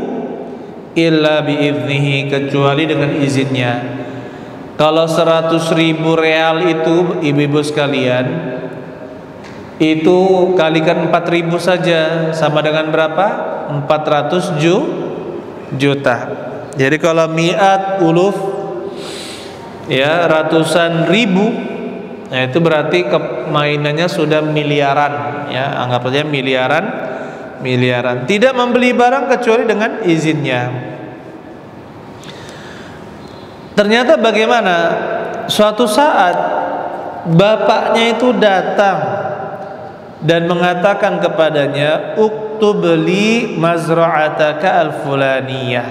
illa biiznihi, kecuali dengan izinnya. Kalau 100.000 real itu ibu-ibu sekalian, itu kalikan 4.000 saja, sama dengan berapa? 400 juta. Jadi kalau mi'at uluf, ya, ratusan ribu, nah itu berarti mainannya sudah miliaran, ya, anggap saja miliaran. Tidak membeli barang kecuali dengan izinnya. Ternyata bagaimana? Suatu saat bapaknya itu datang dan mengatakan kepadanya, uktub li mazra'ataka al-fulaniyah,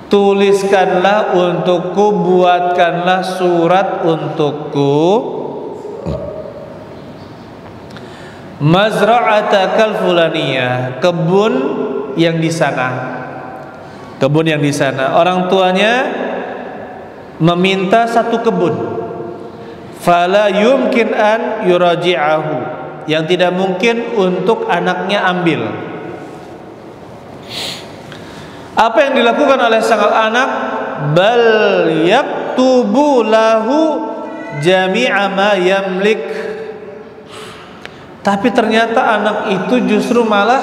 tuliskanlah untukku, buatkanlah surat untukku, mazra'ataka al-fulaniyah, kebun yang di sana. Kebun yang di sana. Orang tuanya meminta satu kebun. Fala yumkin an yuraji'ahu, yang tidak mungkin untuk anaknya ambil. Apa yang dilakukan oleh sang anak? Bal yaktubu lahu jami'a ma yamlik. Tapi ternyata anak itu justru malah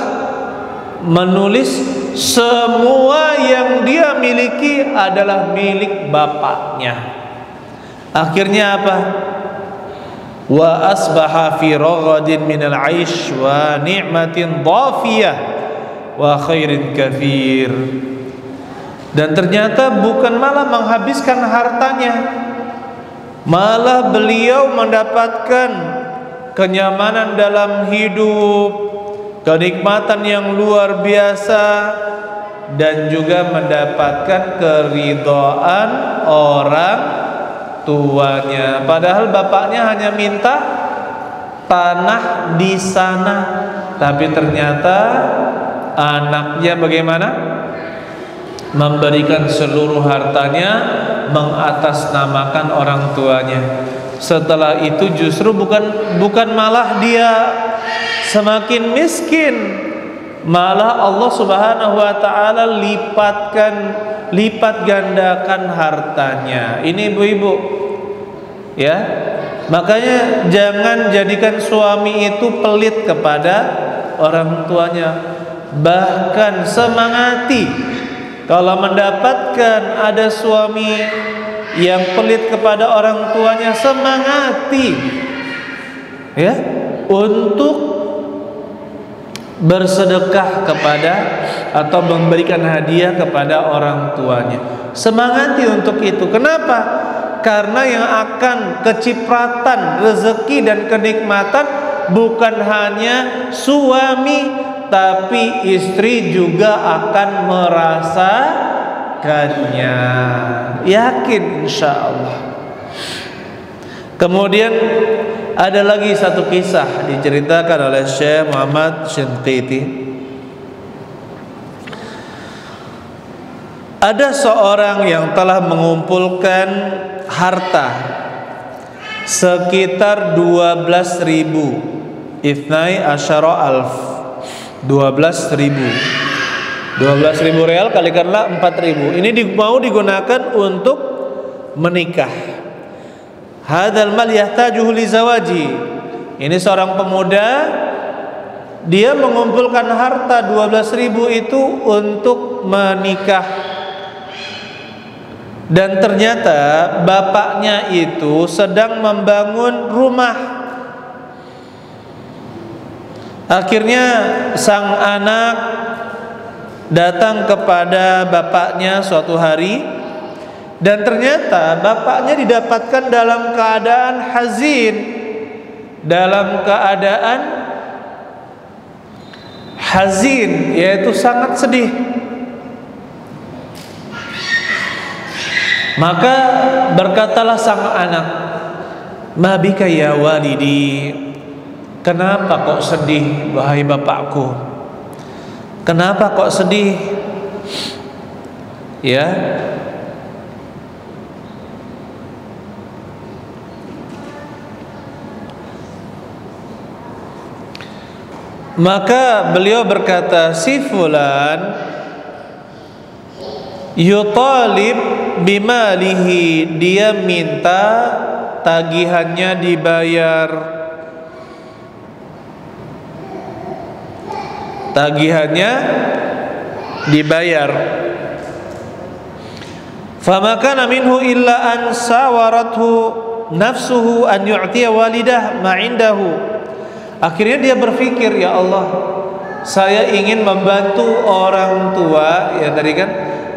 menulis semua yang dia miliki adalah milik bapaknya. Akhirnya apa? Wa asbaha fi raghadin minal 'aish wa ni'matin dhafiyah wa khairin katsir. Dan ternyata bukan malah menghabiskan hartanya, malah beliau mendapatkan kenyamanan dalam hidup, kenikmatan yang luar biasa, dan juga mendapatkan keridhaan orang tuanya. Padahal bapaknya hanya minta tanah di sana, tapi ternyata anaknya bagaimana? Memberikan seluruh hartanya, mengatasnamakan orang tuanya. Setelah itu justru bukan malah dia semakin miskin, malah Allah Subhanahu wa taala lipat gandakan hartanya. Ini ibu-ibu, ya, makanya jangan jadikan suami itu pelit kepada orang tuanya. Bahkan semangati kalau mendapatkan ada suami yang pelit kepada orang tuanya, semangati, ya, untuk bersedekah kepada atau memberikan hadiah kepada orang tuanya. Semangati untuk itu. Kenapa? Karena yang akan kecipratan rezeki dan kenikmatan bukan hanya suami, tapi istri juga akan merasakannya. Yakin insya Allah. Kemudian ada lagi satu kisah diceritakan oleh Syekh Muhammad Asy-Shinqiti. Ada seorang yang telah mengumpulkan harta sekitar 12.000, ithnai asyara alf, 12.000 real kalikanlah 4.000. Ini mau digunakan untuk menikah. Hadzal mal yahtajuhu li zawaji. Ini seorang pemuda dia mengumpulkan harta 12.000 itu untuk menikah. Dan ternyata bapaknya itu sedang membangun rumah. Akhirnya sang anak datang kepada bapaknya suatu hari, dan ternyata bapaknya didapatkan dalam keadaan hazin, dalam keadaan hazin, yaitu sangat sedih. Maka berkatalah sang anak, "Ma bika ya walidi?" Kenapa kok sedih wahai bapakku? Kenapa kok sedih? Ya. Maka beliau berkata, si fulan yutalib bimalihi, dia minta tagihannya dibayar. Tagihannya dibayar. Famakana minhu illa an sawarathu nafsuhu an yu'tiya walidah ma indahu. Akhirnya dia berpikir, ya Allah, saya ingin membantu orang tua, ya tadi kan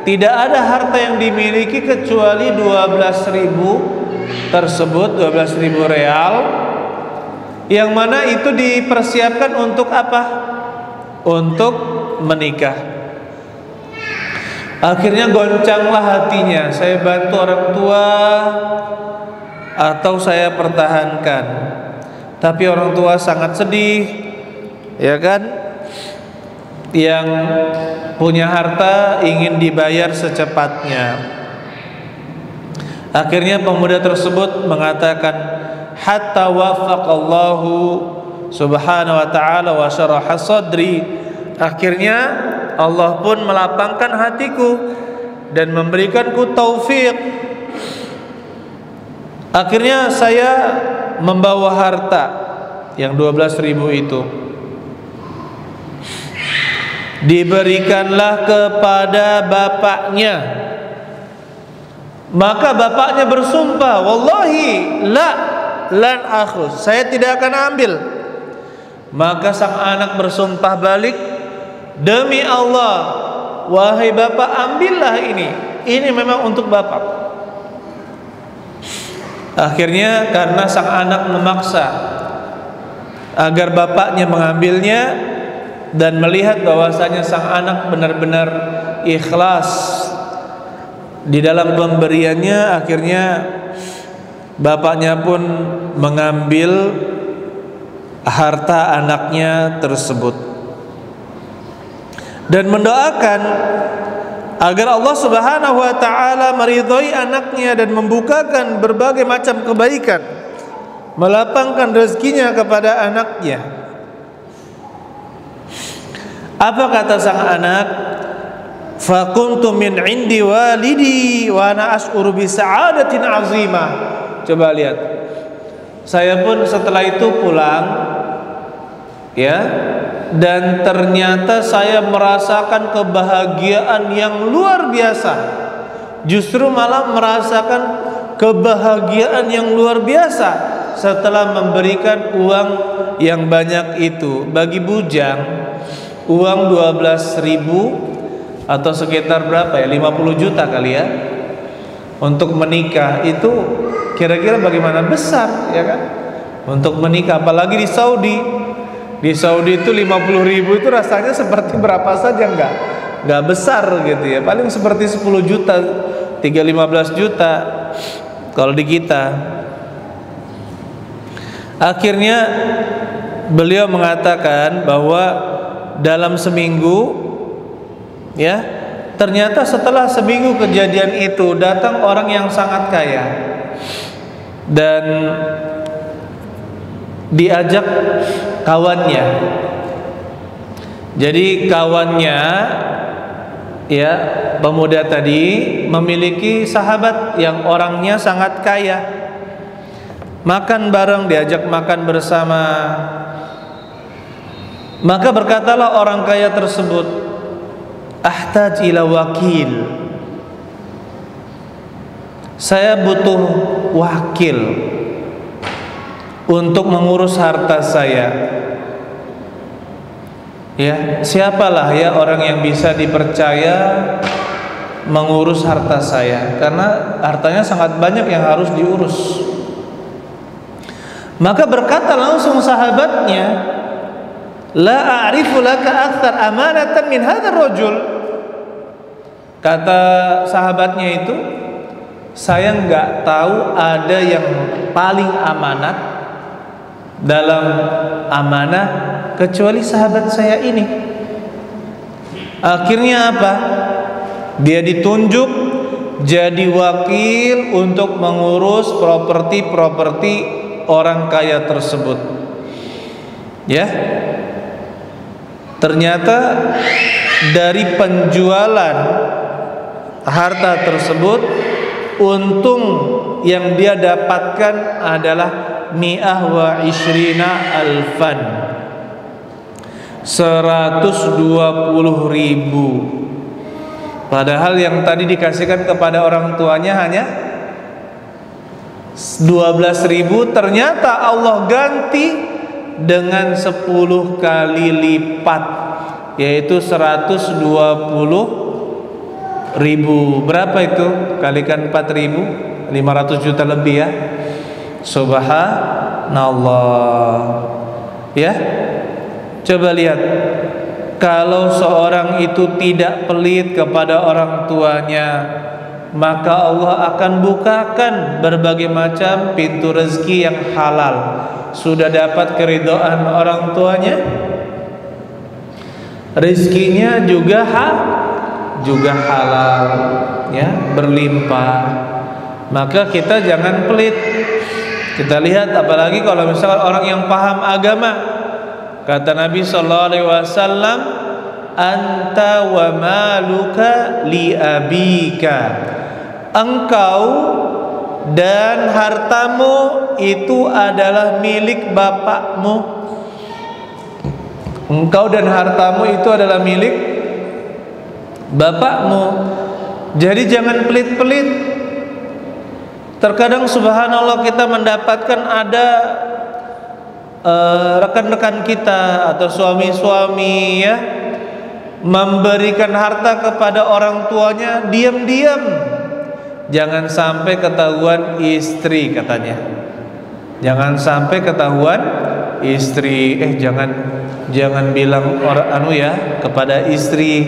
tidak ada harta yang dimiliki kecuali 12.000 tersebut, 12.000 real, yang mana itu dipersiapkan untuk apa? Untuk menikah. Akhirnya goncanglah hatinya, saya bantu orang tua atau saya pertahankan. Tapi orang tua sangat sedih, ya kan? Yang punya harta ingin dibayar secepatnya. Akhirnya pemuda tersebut mengatakan, hatta wafaqallahu subhanahu wa ta'ala wa syaraha sadri. Akhirnya Allah pun melapangkan hatiku dan memberikanku taufik. Akhirnya saya membawa harta yang 12.000 itu, diberikanlah kepada bapaknya. Maka bapaknya bersumpah, wallahi lan akhuz, saya tidak akan ambil. Maka sang anak bersumpah balik, demi Allah, wahai bapak, ambillah ini memang untuk bapak. Akhirnya karena sang anak memaksa agar bapaknya mengambilnya, dan melihat bahwasanya sang anak benar-benar ikhlas di dalam pemberiannya, akhirnya bapaknya pun mengambil harta anaknya tersebut dan mendoakan agar Allah Subhanahu wa ta'ala meridhai anaknya dan membukakan berbagai macam kebaikan, melapangkan rezekinya kepada anaknya. Apa kata sang anak? Faqumtu min indi walidi wa ana ash'uru bi sa'adatin 'azimah. Coba lihat. Saya pun setelah itu pulang, ya, dan ternyata saya merasakan kebahagiaan yang luar biasa. Justru malah merasakan kebahagiaan yang luar biasa setelah memberikan uang yang banyak itu. Bagi bujang, uang 12.000 atau sekitar berapa ya, 50 juta kali ya, untuk menikah itu kira-kira bagaimana besar, ya kan? Untuk menikah, apalagi di Saudi. Di Saudi itu 50.000 itu rasanya seperti berapa saja, enggak besar gitu ya. Paling seperti 10 juta, 3-15 juta kalau di kita. Akhirnya beliau mengatakan bahwa dalam seminggu, ya, ternyata setelah seminggu kejadian itu datang orang yang sangat kaya dan diajak kawannya. Jadi kawannya, ya, pemuda tadi memiliki sahabat yang orangnya sangat kaya. Makan bareng, diajak makan bersama. Maka berkatalah orang kaya tersebut, ahtaj ila wakil, saya butuh wakil untuk mengurus harta saya. Ya, siapalah ya orang yang bisa dipercaya mengurus harta saya, karena hartanya sangat banyak yang harus diurus. Maka berkata langsung sahabatnya, la a'rifu laka akthar amanatan min hadzal rajul. Kata sahabatnya itu, saya enggak tahu ada yang paling amanat dalam amanah kecuali sahabat saya ini. Akhirnya apa? Dia ditunjuk jadi wakil untuk mengurus properti-properti orang kaya tersebut. Ya, ternyata dari penjualan harta tersebut, untung yang dia dapatkan adalah mi'ah wa ishrina alfan, 120.000. Padahal yang tadi dikasihkan kepada orang tuanya hanya 12.000, ternyata Allah ganti dengan 10 kali lipat, yaitu 120.000. Berapa itu? Kalikan 4.000, 500 juta lebih ya. Subhanallah. Ya, coba lihat, kalau seorang itu tidak pelit kepada orang tuanya, maka Allah akan bukakan berbagai macam pintu rezeki yang halal. Sudah dapat keridhaan orang tuanya, rezekinya juga halal, ya, berlimpah. Maka kita jangan pelit. Kita lihat apalagi kalau misalkan orang yang paham agama. Kata Nabi sallallahu alaihi wasallam, anta wa maluka li abika. Engkau dan hartamu itu adalah milik bapakmu. Engkau dan hartamu itu adalah milik bapakmu. Jadi jangan pelit-pelit. Terkadang subhanallah kita mendapatkan ada rekan-rekan kita atau suami-suami ya, memberikan harta kepada orang tuanya diam-diam. Jangan sampai ketahuan istri, katanya. Jangan sampai ketahuan istri. Jangan bilang orang kepada istri,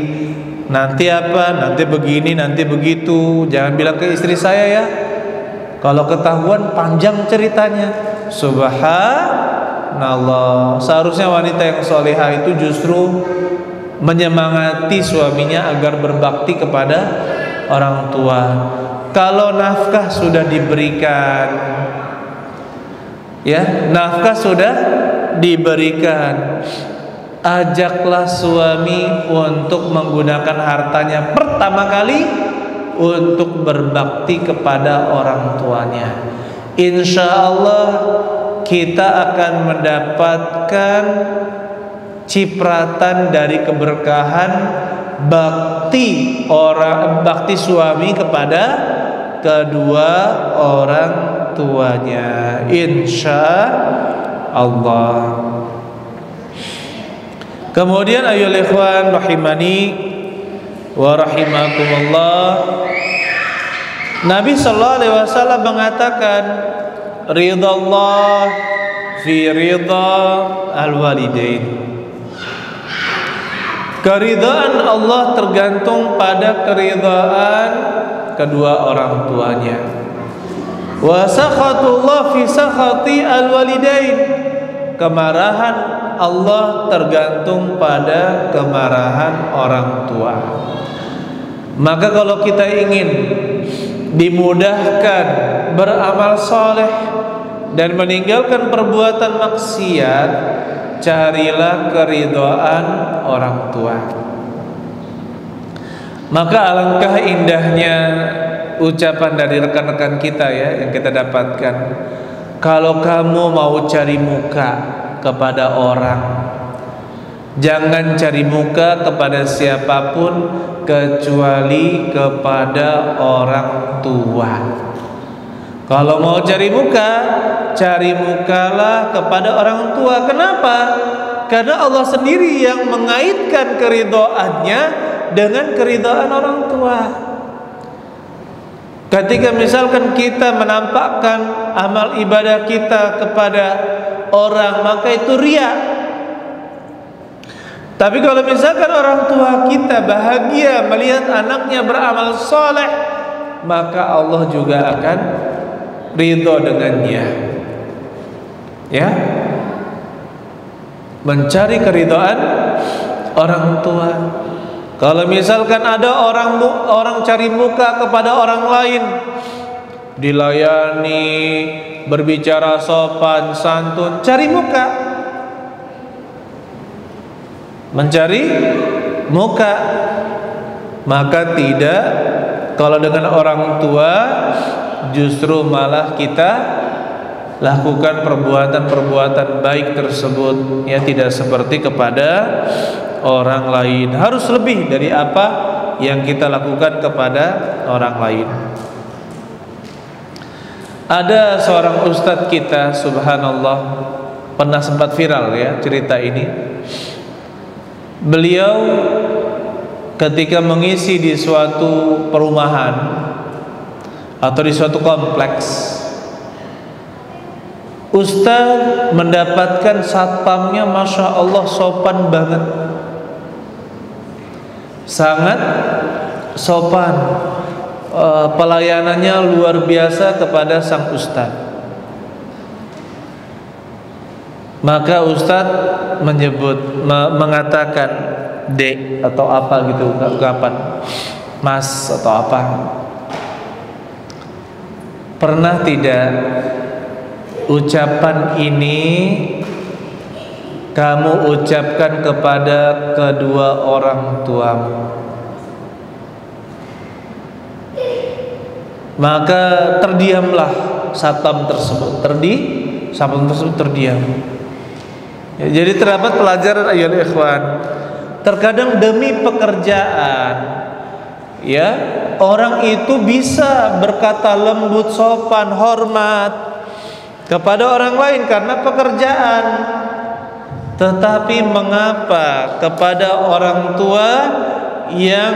nanti apa, nanti begini, nanti begitu. Jangan bilang ke istri saya ya. Kalau ketahuan panjang ceritanya. Subhanallah. Seharusnya wanita yang solehah itu justru menyemangati suaminya agar berbakti kepada orang tua. Kalau nafkah sudah diberikan, ya, nafkah sudah diberikan, ajaklah suami untuk menggunakan hartanya pertama kali untuk berbakti kepada orang tuanya. Insya Allah kita akan mendapatkan cipratan dari keberkahan bakti suami kepada kedua orang tuanya, insya Allah. Kemudian ayyuhal ikhwan rahimani wa rahimakumullah, Nabi sallallahu alaihi wasallam mengatakan, ridallah fi ridha al-walidain. Keridhaan Allah tergantung pada keridhaan kedua orang tuanya. Wa sakhatullah fi sakhati al-walidain. Kemarahan Allah tergantung pada kemarahan orang tua. Maka kalau kita ingin dimudahkan beramal soleh dan meninggalkan perbuatan maksiat, carilah keridhaan orang tua. Maka alangkah indahnya ucapan dari rekan-rekan kita ya, yang kita dapatkan. Kalau kamu mau cari muka kepada orang, Jangan cari muka kepada siapapun kecuali kepada orang tua. Kalau mau cari muka, cari mukalah kepada orang tua. Kenapa? Karena Allah sendiri yang mengaitkan keridhaannya dengan keridhaan orang tua. Ketika misalkan kita menampakkan amal ibadah kita kepada orang, maka itu riya. Tapi kalau misalkan orang tua kita bahagia melihat anaknya beramal soleh, maka Allah juga akan ridho dengannya. Ya, mencari keridhaan orang tua. Kalau misalkan ada orang cari muka kepada orang lain, dilayani, berbicara sopan santun, cari muka, mencari muka, maka tidak. Kalau dengan orang tua, justru malah kita lakukan perbuatan-perbuatan baik tersebut, ya, tidak seperti kepada orang lain. Harus lebih dari apa yang kita lakukan kepada orang lain. Ada seorang ustadz kita, subhanallah, pernah sempat viral ya cerita ini. Beliau ketika mengisi di suatu perumahan atau di suatu kompleks, ustadz mendapatkan satpamnya, masya Allah, sopan banget, sangat sopan, pelayanannya luar biasa kepada sang ustadz. Maka ustadz mengatakan dek atau apa gitu, kapan mas atau apa, pernah tidak ucapan ini kamu ucapkan kepada kedua orang tuamu? Maka terdiamlah satpam tersebut, terdiam. Ya, jadi terdapat pelajaran ayyuhal ikhwan. Terkadang demi pekerjaan, ya, orang itu bisa berkata lembut, sopan, hormat kepada orang lain karena pekerjaan. Tetapi mengapa kepada orang tua yang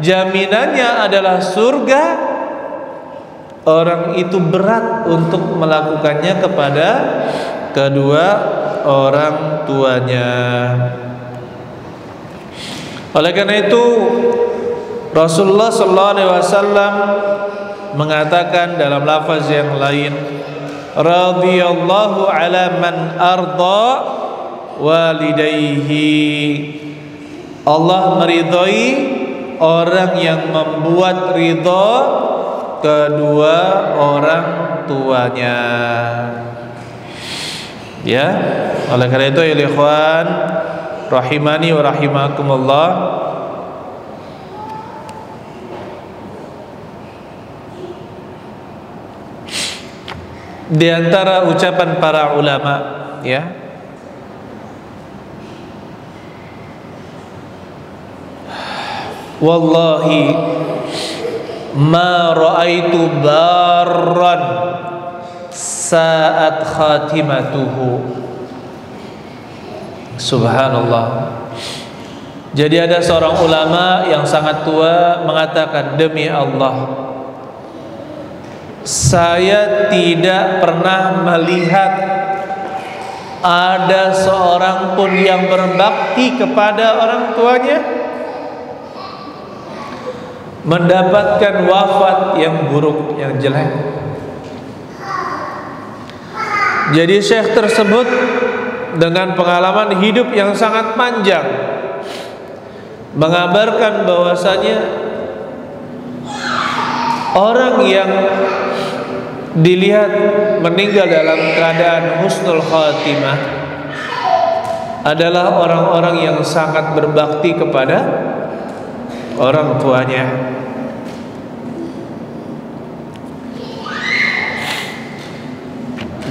jaminannya adalah surga, orang itu berat untuk melakukannya kepada kedua orang tuanya? Oleh karena itu Rasulullah SAW mengatakan dalam lafaz yang lain, radhiyallahu ala man arda walidayhi. Allah meridhai orang yang membuat ridha kedua orang tuanya. Ya, oleh karena itu ya ikhwan rahimani wa rahimakumullah, di antara ucapan para ulama, ya, wallahi ma ra'aitu barran sa'at khatimatuhu. Subhanallah. Jadi ada seorang ulama yang sangat tua mengatakan, demi Allah, saya tidak pernah melihat ada seorang pun yang berbakti kepada orang tuanya mendapatkan wafat yang buruk, yang jelek. Jadi syekh tersebut dengan pengalaman hidup yang sangat panjang mengabarkan bahwasanya orang yang dilihat meninggal dalam keadaan husnul khatimah adalah orang-orang yang sangat berbakti kepada orang tuanya.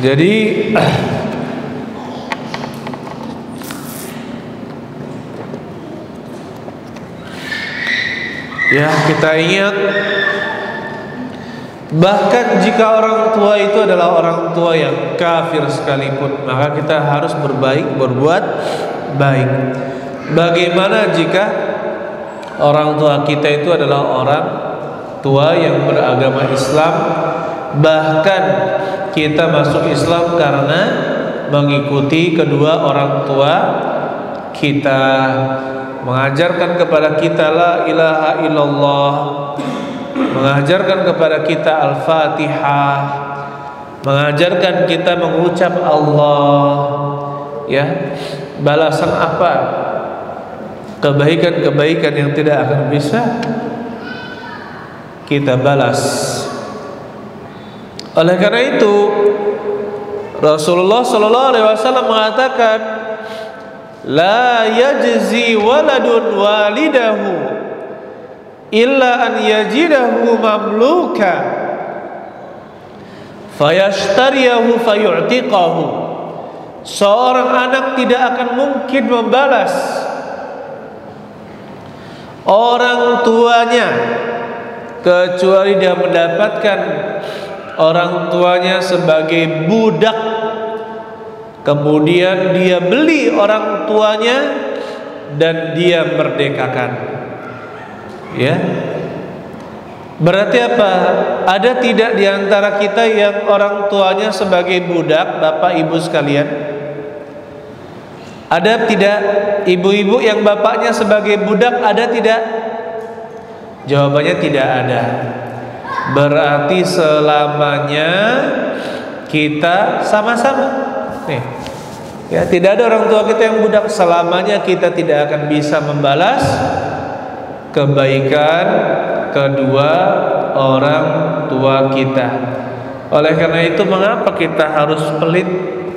Jadi Ya, kita ingat, bahkan jika orang tua itu adalah orang tua yang kafir sekalipun, maka kita harus berbuat baik. Bagaimana jika orang tua kita itu adalah orang tua yang beragama Islam, bahkan kita masuk Islam karena mengikuti kedua orang tua kita, mengajarkan kepada kita la ilaha illallah, mengajarkan kepada kita Al-Fatihah, mengajarkan kita mengucap Allah, ya, balasan apa kebaikan-kebaikan yang tidak akan bisa kita balas. Oleh karena itu Rasulullah sallallahu alaihi wasallam mengatakan, la yajzi waladun walidahu illa an yajidahu mamluka fayashtariyahu fayu'tiqahu. Seorang anak tidak akan mungkin membalas orang tuanya kecuali dia mendapatkan orang tuanya sebagai budak, kemudian dia beli orang tuanya dan dia merdekakan. Ya, berarti apa? Ada tidak di antara kita yang orang tuanya sebagai budak, bapak ibu sekalian? Ada tidak ibu-ibu yang bapaknya sebagai budak? Ada tidak? Jawabannya tidak ada. Berarti selamanya kita sama-sama. Nih, ya, tidak ada orang tua kita yang budak. Selamanya kita tidak akan bisa membalas kebaikan kedua orang tua kita. Oleh karena itu, mengapa kita harus pelit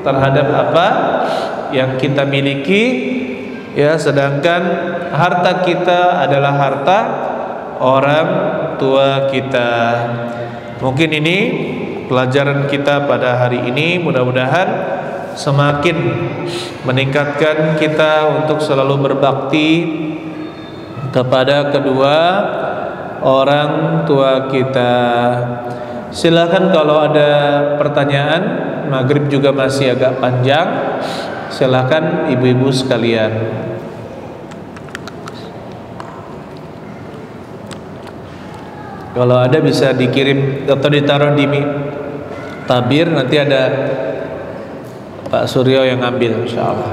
terhadap apa yang kita miliki, ya, sedangkan harta kita adalah harta orang tua kita. Mungkin ini pelajaran kita pada hari ini, mudah-mudahan semakin meningkatkan kita untuk selalu berbakti kepada kedua orang tua kita. Silakan kalau ada pertanyaan, maghrib juga masih agak panjang. Silakan ibu-ibu sekalian. Kalau ada bisa dikirim atau ditaruh di tabir, nanti ada Pak Suryo yang ngambil, insyaallah.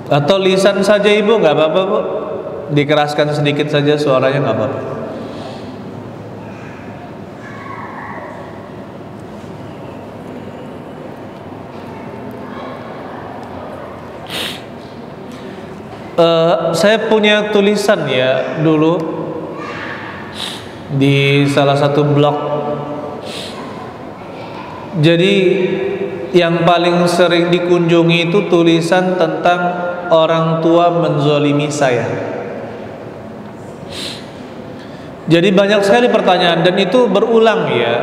Atau lisan saja ibu, nggak apa-apa bu, dikeraskan sedikit saja suaranya, nggak apa-apa. Saya punya tulisan ya dulu di salah satu blog. Jadi yang paling sering dikunjungi itu tulisan tentang orang tua menzolimi saya. Jadi banyak sekali pertanyaan dan itu berulang ya.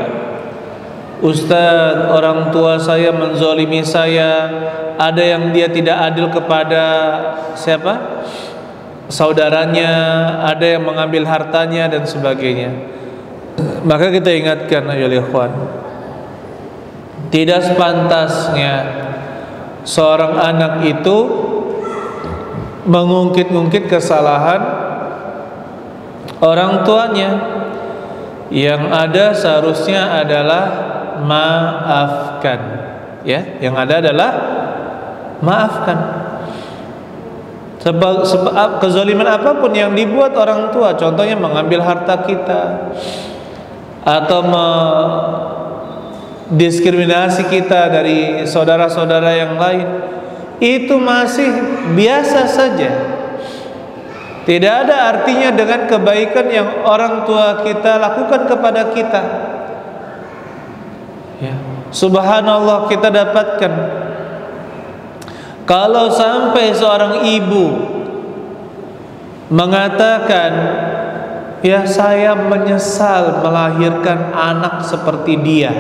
Ustadz, orang tua saya menzolimi saya. Ada yang dia tidak adil kepada siapa? Saudaranya, ada yang mengambil hartanya dan sebagainya. Maka kita ingatkan ayo ikhwan, tidak sepantasnya seorang anak itu mengungkit-ungkit kesalahan orang tuanya. Yang ada seharusnya adalah maafkan, ya. Yang ada adalah maafkan. Sebab kezaliman apapun yang dibuat orang tua, contohnya mengambil harta kita atau mendiskriminasi kita dari saudara-saudara yang lain, itu masih biasa saja. Tidak ada artinya dengan kebaikan yang orang tua kita lakukan kepada kita. Ya. Subhanallah, kita dapatkan kalau sampai seorang ibu mengatakan, ya saya menyesal melahirkan anak seperti dia.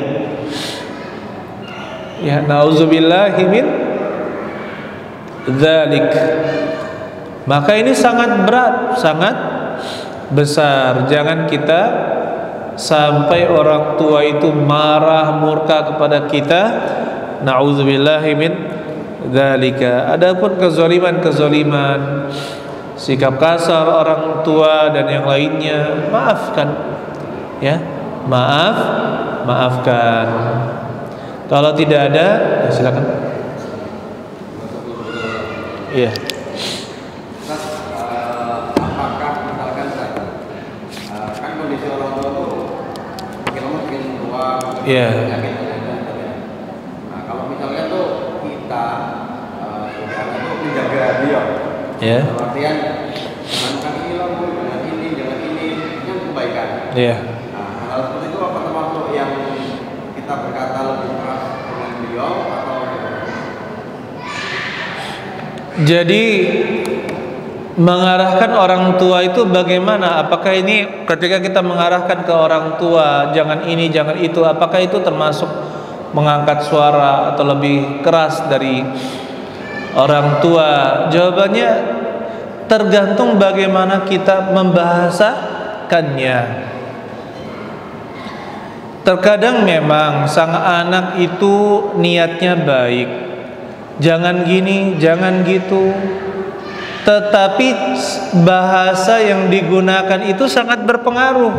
Ya, nauzubillahi min dzalik. Maka ini sangat berat, sangat besar. Jangan kita sampai orang tua itu marah, murka kepada kita. Na'udzubillahi min dzalika. Adapun kezaliman, sikap kasar orang tua dan yang lainnya, maafkan, ya, maafkan. Kalau tidak ada, ya silakan. Iya. Apakah misalkan kan kondisi orang tua tuh makin tua, penyakit. Nah, kalau misalnya tuh kita menjaga dia, artian jangan ini lah, jangan ini kan kebaikan. Nah, hal seperti itu apa termasuk yang kita berkata lebih keras dengan beliau atau? Jadi mengarahkan orang tua itu bagaimana? Apakah ini ketika kita mengarahkan ke orang tua, jangan ini, jangan itu, apakah itu termasuk mengangkat suara atau lebih keras dari orang tua? Jawabannya tergantung bagaimana kita membahasakannya. Terkadang memang sang anak itu niatnya baik, jangan gini, jangan gitu, tetapi bahasa yang digunakan itu sangat berpengaruh,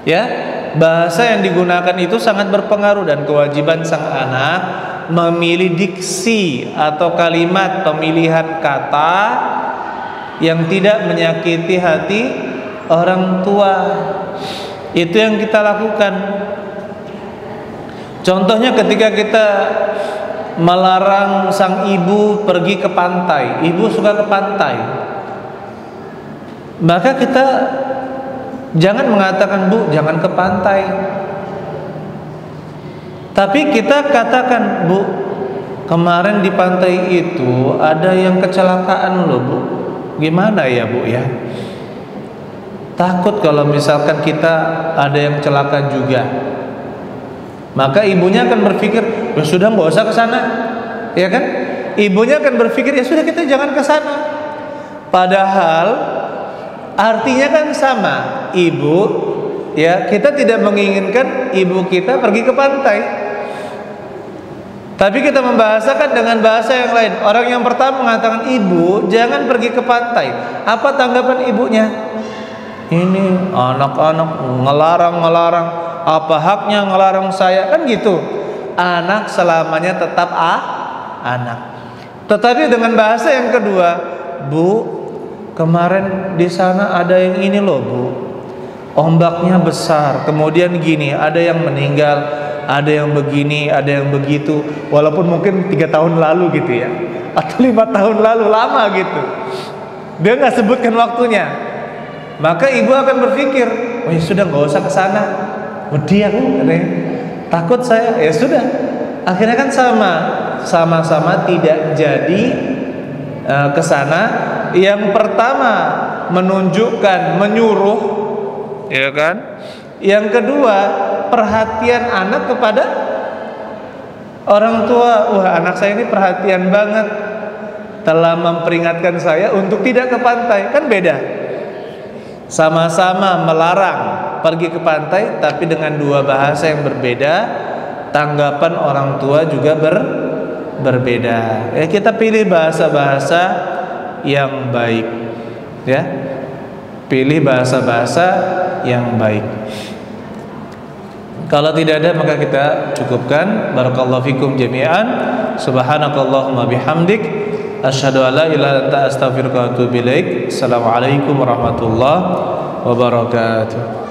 ya. Bahasa yang digunakan itu sangat berpengaruh, dan kewajiban sang anak memilih diksi atau kalimat, pemilihan kata yang tidak menyakiti hati orang tua. Itu yang kita lakukan. Contohnya ketika kita melarang sang ibu pergi ke pantai, ibu suka ke pantai, maka kita jangan mengatakan, Bu, jangan ke pantai, tapi kita katakan, Bu, kemarin di pantai itu ada yang kecelakaan loh, Bu, gimana ya, Bu, ya? Takut kalau misalkan kita ada yang celaka juga. Maka ibunya akan berpikir, ya sudah, nggak usah ke sana, ya kan? Ibunya akan berpikir, ya sudah, kita jangan ke sana. Padahal artinya kan sama. Ibu, ya, kita tidak menginginkan ibu kita pergi ke pantai, tapi kita membahasakan dengan bahasa yang lain. Orang yang pertama mengatakan, ibu jangan pergi ke pantai. Apa tanggapan ibunya? Ini anak-anak ngelarang, apa haknya ngelarang saya, kan gitu. Anak selamanya tetap anak. Tetapi dengan bahasa yang kedua, Bu, kemarin di sana ada yang ini loh, Bu, ombaknya besar, kemudian gini, ada yang meninggal, ada yang begini, ada yang begitu. Walaupun mungkin 3 tahun lalu gitu ya, atau 5 tahun lalu, lama gitu, dia nggak sebutkan waktunya. Maka ibu akan berpikir, oh ya sudah, nggak usah ke sana, wedi aku, takut saya, ya sudah. Akhirnya kan sama-sama tidak jadi ke sana. Yang pertama menunjukkan, menyuruh, ya kan? Yang kedua, perhatian anak kepada orang tua. Wah, anak saya ini perhatian banget, telah memperingatkan saya untuk tidak ke pantai. Kan beda. Sama-sama melarang pergi ke pantai, tapi dengan dua bahasa yang berbeda. Tanggapan orang tua juga berbeda. Ya, kita pilih bahasa-bahasa yang baik, ya. Pilih bahasa-bahasa yang baik. Kalau tidak ada, maka kita cukupkan. Barakallahu fikum jami'an. Subhanakallahumma bihamdik, asyhadu an la ilaha illa anta, astaghfiruka wa atubu ilaik. Assalamualaikum warahmatullahi wabarakatuh.